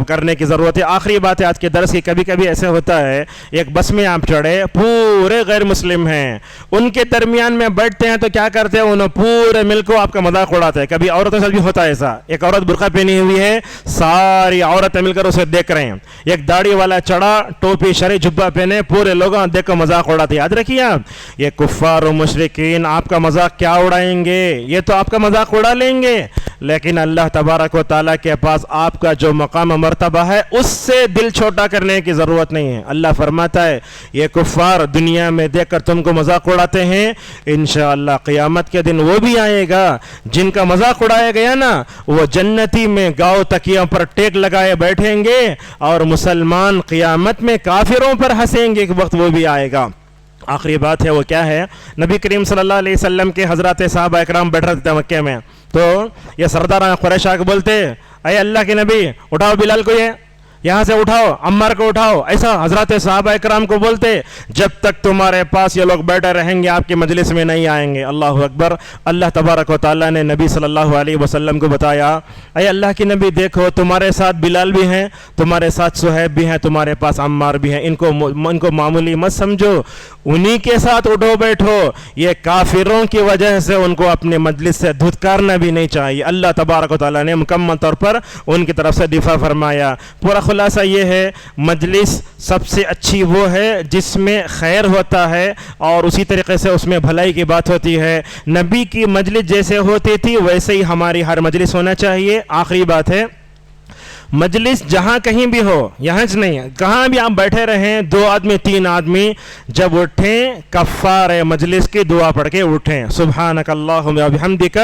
کرنے کی ضرورت ہے. آخری بات ہے آج کے درس کی, کبھی کبھی ایسے ہوتا ہے ایک بس میں آپ چڑھے, پورے غیر مسلم ہیں, ان کے درمیان میں بیٹھتے ہیں تو کیا کرتے ہیں, انہوں پورے مل کو آپ کا مذاق اڑاتے ہیں. کبھی عورتوں سے بھی ہوتا ہے ایسا, ایک عورت برقع پہنی ہوئی ہے, ساری عورتیں مل کر اسے دیکھ رہے ہیں, ایک داڑھی والا چڑھا ٹوپی شرعی جبہ پہنے, پورے لوگوں دیکھ کر مذاق اڑاتے. یاد رکھیے آپ, یہ کفار و مشرکین آپ کا مذاق کیا اڑائیں گے, یہ تو آپ کا مذاق اڑا لیں گے, لیکن اللہ تبارک و تعالیٰ کے پاس آپ کا جو مقام و مرتبہ ہے اس سے دل چھوٹا کرنے کی ضرورت نہیں ہے. اللہ فرماتا ہے یہ کفار دنیا میں دیکھ کر تم کو مذاق اڑاتے ہیں, انشاءاللہ قیامت کے دن وہ بھی آئے گا جن کا مذاق اڑایا گیا نا, وہ جنتی میں گاؤں تکیوں پر ٹیک لگائے بیٹھیں گے, اور مسلمان قیامت میں کافروں پر ہنسیں گے, ایک وقت وہ بھی آئے گا. آخری بات ہے وہ کیا ہے, نبی کریم صلی اللہ علیہ وسلم کے حضرات صحابہ اکرام بیٹھ رہے تھے مکے میں, تو یہ سردار قریش آ کے بولتے, اے اللہ کے نبی اٹھاؤ بلال کو, یہ یہاں سے اٹھاؤ, عمار کو اٹھاؤ. ایسا حضرات صحابہ اکرام کو بولتے, جب تک تمہارے پاس یہ لوگ بیٹھے رہیں گے آپ کی مجلس میں نہیں آئیں گے. اللہ اکبر. اللہ تبارک و تعالیٰ نے نبی صلی اللہ علیہ وسلم کو بتایا, اے اللہ کی نبی دیکھو تمہارے ساتھ بلال بھی ہیں, تمہارے ساتھ صہیب بھی ہیں, تمہارے پاس عمار بھی ہیں, ان کو معمولی مت سمجھو, انہی کے ساتھ اٹھو بیٹھو. یہ کافروں کی وجہ سے ان کو اپنے مجلس سے دھتکارنا بھی نہیں چاہیے. اللہ تبارک و تعالیٰ نے مکمل طور پر ان کی طرف سے دفاع فرمایا. پورا خلاصہ یہ ہے, مجلس سب سے اچھی وہ ہے جس میں خیر ہوتا ہے اور اسی طریقے سے اس میں بھلائی کی بات ہوتی ہے. نبی کی مجلس جیسے ہوتی تھی ویسے ہی ہماری ہر مجلس ہونا چاہیے. آخری بات ہے, مجلس جہاں کہیں بھی ہو, یہاں سے نہیں, کہاں بھی آپ بیٹھے رہیں, 2 آدمی 3 آدمی جب اٹھیں کفار مجلس کی دعا پڑھ کے اٹھیں, سبحانک اللہم و بحمدک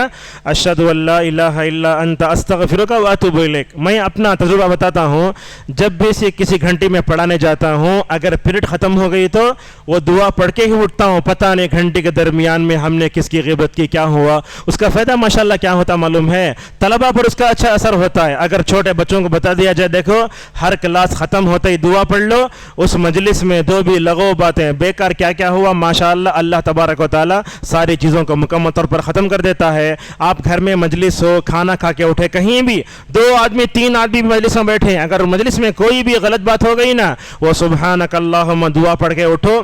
اشہد ان لا الہ الا انت استغفرک و اتوب الیک. میں اپنا تجربہ بتاتا ہوں, جب بھی سے کسی گھنٹی میں پڑھانے جاتا ہوں, اگر پیریڈ ختم ہو گئی تو وہ دعا پڑھ کے ہی اٹھتا ہوں. پتہ نہیں گھنٹی کے درمیان میں ہم نے کس کی غیبت کی, کیا ہوا, اس کا فائدہ ماشاءاللہ کیا ہوتا معلوم ہے, طلبہ پر اس کا اچھا اثر ہوتا ہے. اگر چھوٹے بچوں کو بتا دیا جائے دیکھو ہر کلاس ختم ہوتے ہی دعا پڑھ لو, اس مجلس میں دو بھی لغو باتیں بیکار کیا کیا ہوا, ماشاءاللہ اللہ تبارک و تعالی ساری چیزوں کو مکمل طور پر ختم کر دیتا ہے. آپ گھر میں مجلس ہو, کھانا کھا کے اٹھے, کہیں بھی 2 آدمی 3 آدمی مجلس میں بیٹھے, اگر مجلس میں کوئی بھی غلط بات ہو گئی نا, وہ سبحانک اللہم دعا پڑھ کے اٹھو,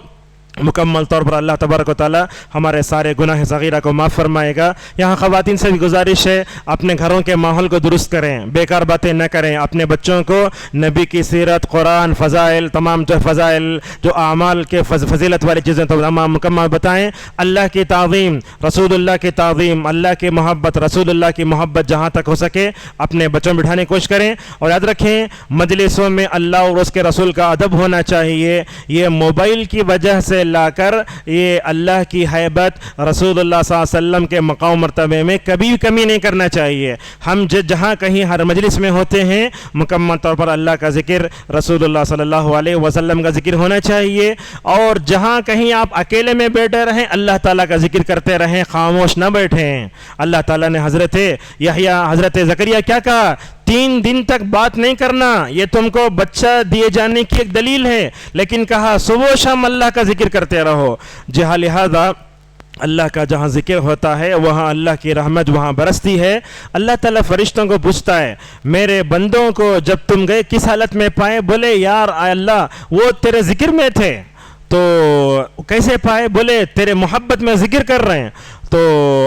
مکمل طور پر اللہ تبارک و تعالی ہمارے سارے گناہ صغیرہ کو معاف فرمائے گا. یہاں خواتین سے بھی گزارش ہے, اپنے گھروں کے ماحول کو درست کریں, بیکار باتیں نہ کریں, اپنے بچوں کو نبی کی سیرت, قرآن, فضائل, تمام جو فضائل جو اعمال کے فضیلت والی چیزیں تمام مکمل بتائیں. اللہ کی تعظیم, رسول اللہ کی تعظیم, اللہ کی محبت, رسول اللہ کی محبت جہاں تک ہو سکے اپنے بچوں میں بٹھانے کی کوشش کریں. اور یاد رکھیں مجلسوں میں اللہ اور اس کے رسول کا ادب ہونا چاہیے. یہ موبائل کی وجہ سے لا کر یہ اللہ کی حیبت, رسول اللہ صلی اللہ علیہ وسلم کے مقام مرتبے میں کبھی کمی نہیں کرنا چاہیے. ہم جہاں کہیں ہر مجلس میں ہوتے ہیں مکمل طور پر اللہ کا ذکر, رسول اللہ صلی اللہ علیہ وسلم کا ذکر ہونا چاہیے. اور جہاں کہیں آپ اکیلے میں بیٹھے رہیں اللہ تعالیٰ کا ذکر کرتے رہیں, خاموش نہ بیٹھیں. اللہ تعالیٰ نے حضرت یحییٰ, حضرت زکریا کیا کہا, 3 دن تک بات نہیں کرنا, یہ تم کو بچہ دیے جانے کی ایک دلیل ہے, لیکن کہا صبح و شام اللہ کا ذکر کرتے رہو. جہاں لہذا اللہ کا جہاں ذکر ہوتا ہے وہاں اللہ کی رحمت وہاں برستی ہے. اللہ تعالیٰ فرشتوں کو پوچھتا ہے, میرے بندوں کو جب تم گئے کس حالت میں پائے, بولے یار اللہ وہ تیرے ذکر میں تھے. تو کیسے پائے, بولے تیرے محبت میں ذکر کر رہے ہیں. تو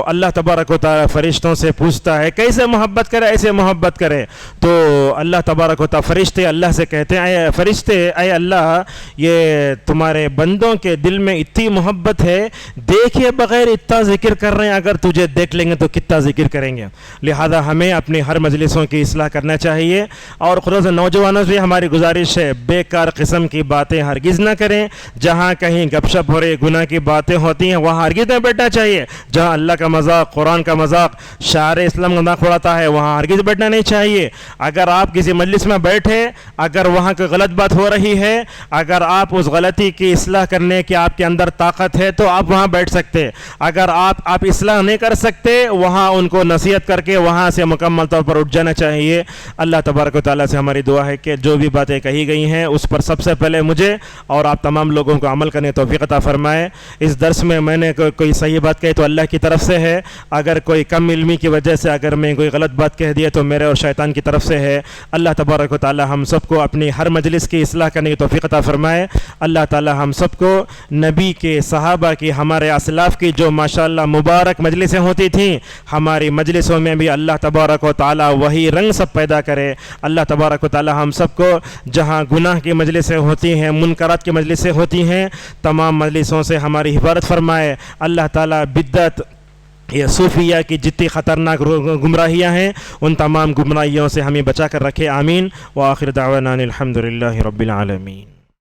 اللہ تبارک و تعالی فرشتوں سے پوچھتا ہے کیسے محبت کرے، ایسے محبت کرے. تو اللہ تبارک و تعالی فرشتے اللہ سے کہتے ہیں اے فرشتے، اے اللہ یہ تمہارے بندوں کے دل میں اتنی محبت ہے، دیکھے بغیر اتنا ذکر کر رہے ہیں، اگر تجھے دیکھ لیں گے تو کتنا ذکر کریں گے. لہذا ہمیں اپنی ہر مجلسوں کی اصلاح کرنا چاہیے. اور خصوصاً نوجوانوں سے ہماری گزارش ہے بیکار قسم کی باتیں ہرگز نہ کریں. جہاں کہیں گپ شپ ہو رہی، گناہ کی باتیں ہوتی ہیں، وہاں ہرگز نہ بیٹھنا چاہیے. جہاں اللہ کا مذاق، قرآن کا مذاق، شاعر اسلام کا مذاق اڑاتا ہے، وہاں ہرگز بیٹھنا نہیں چاہیے. اگر آپ کسی مجلس میں بیٹھے، اگر وہاں کوئی غلط بات ہو رہی ہے، اگر آپ اس غلطی کی اصلاح کرنے کی آپ کے اندر طاقت ہے تو آپ وہاں بیٹھ سکتے. اگر آپ اصلاح نہیں کر سکتے، وہاں ان کو نصیحت کر کے وہاں سے مکمل طور پر اٹھ جانا چاہیے. اللہ تبارک و تعالیٰ سے ہماری دعا ہے کہ جو بھی باتیں کہی گئی ہیں اس پر سب سے پہلے مجھے اور آپ تمام لوگوں کو عمل کرنے توفیق عطا فرمائے. اس درس میں نے کوئی صحیح بات کہی تو اللہ کی طرف سے ہے، اگر کوئی کم علمی کی وجہ سے اگر میں کوئی غلط بات کہہ دیا تو میرے اور شیطان کی طرف سے ہے. اللہ تبارک و تعالی ہم سب کو اپنی ہر مجلس کی اصلاح کرنے کی توفیق عطا فرمائے. اللہ تعالی ہم سب کو نبی کے، صحابہ کی، ہمارے اسلاف کی جو ماشاءاللہ مبارک مجلسیں ہوتی تھیں، ہماری مجلسوں میں بھی اللہ تبارک و تعالی وہی رنگ سب پیدا کرے. اللہ تبارک و تعالی ہم سب کو جہاں گناہ کی مجلسیں ہوتی ہیں، منکرات کی مجلسیں ہوتی ہیں، تمام مجلسوں سے ہماری حفاظت فرمائے. اللہ تعالی بدعت یہ صوفیہ کی جتنی خطرناک گمراہیاں ہیں ان تمام گمراہیوں سے ہمیں بچا کر رکھے. آمین. وآخر دعوانا الحمدللہ رب العالمین.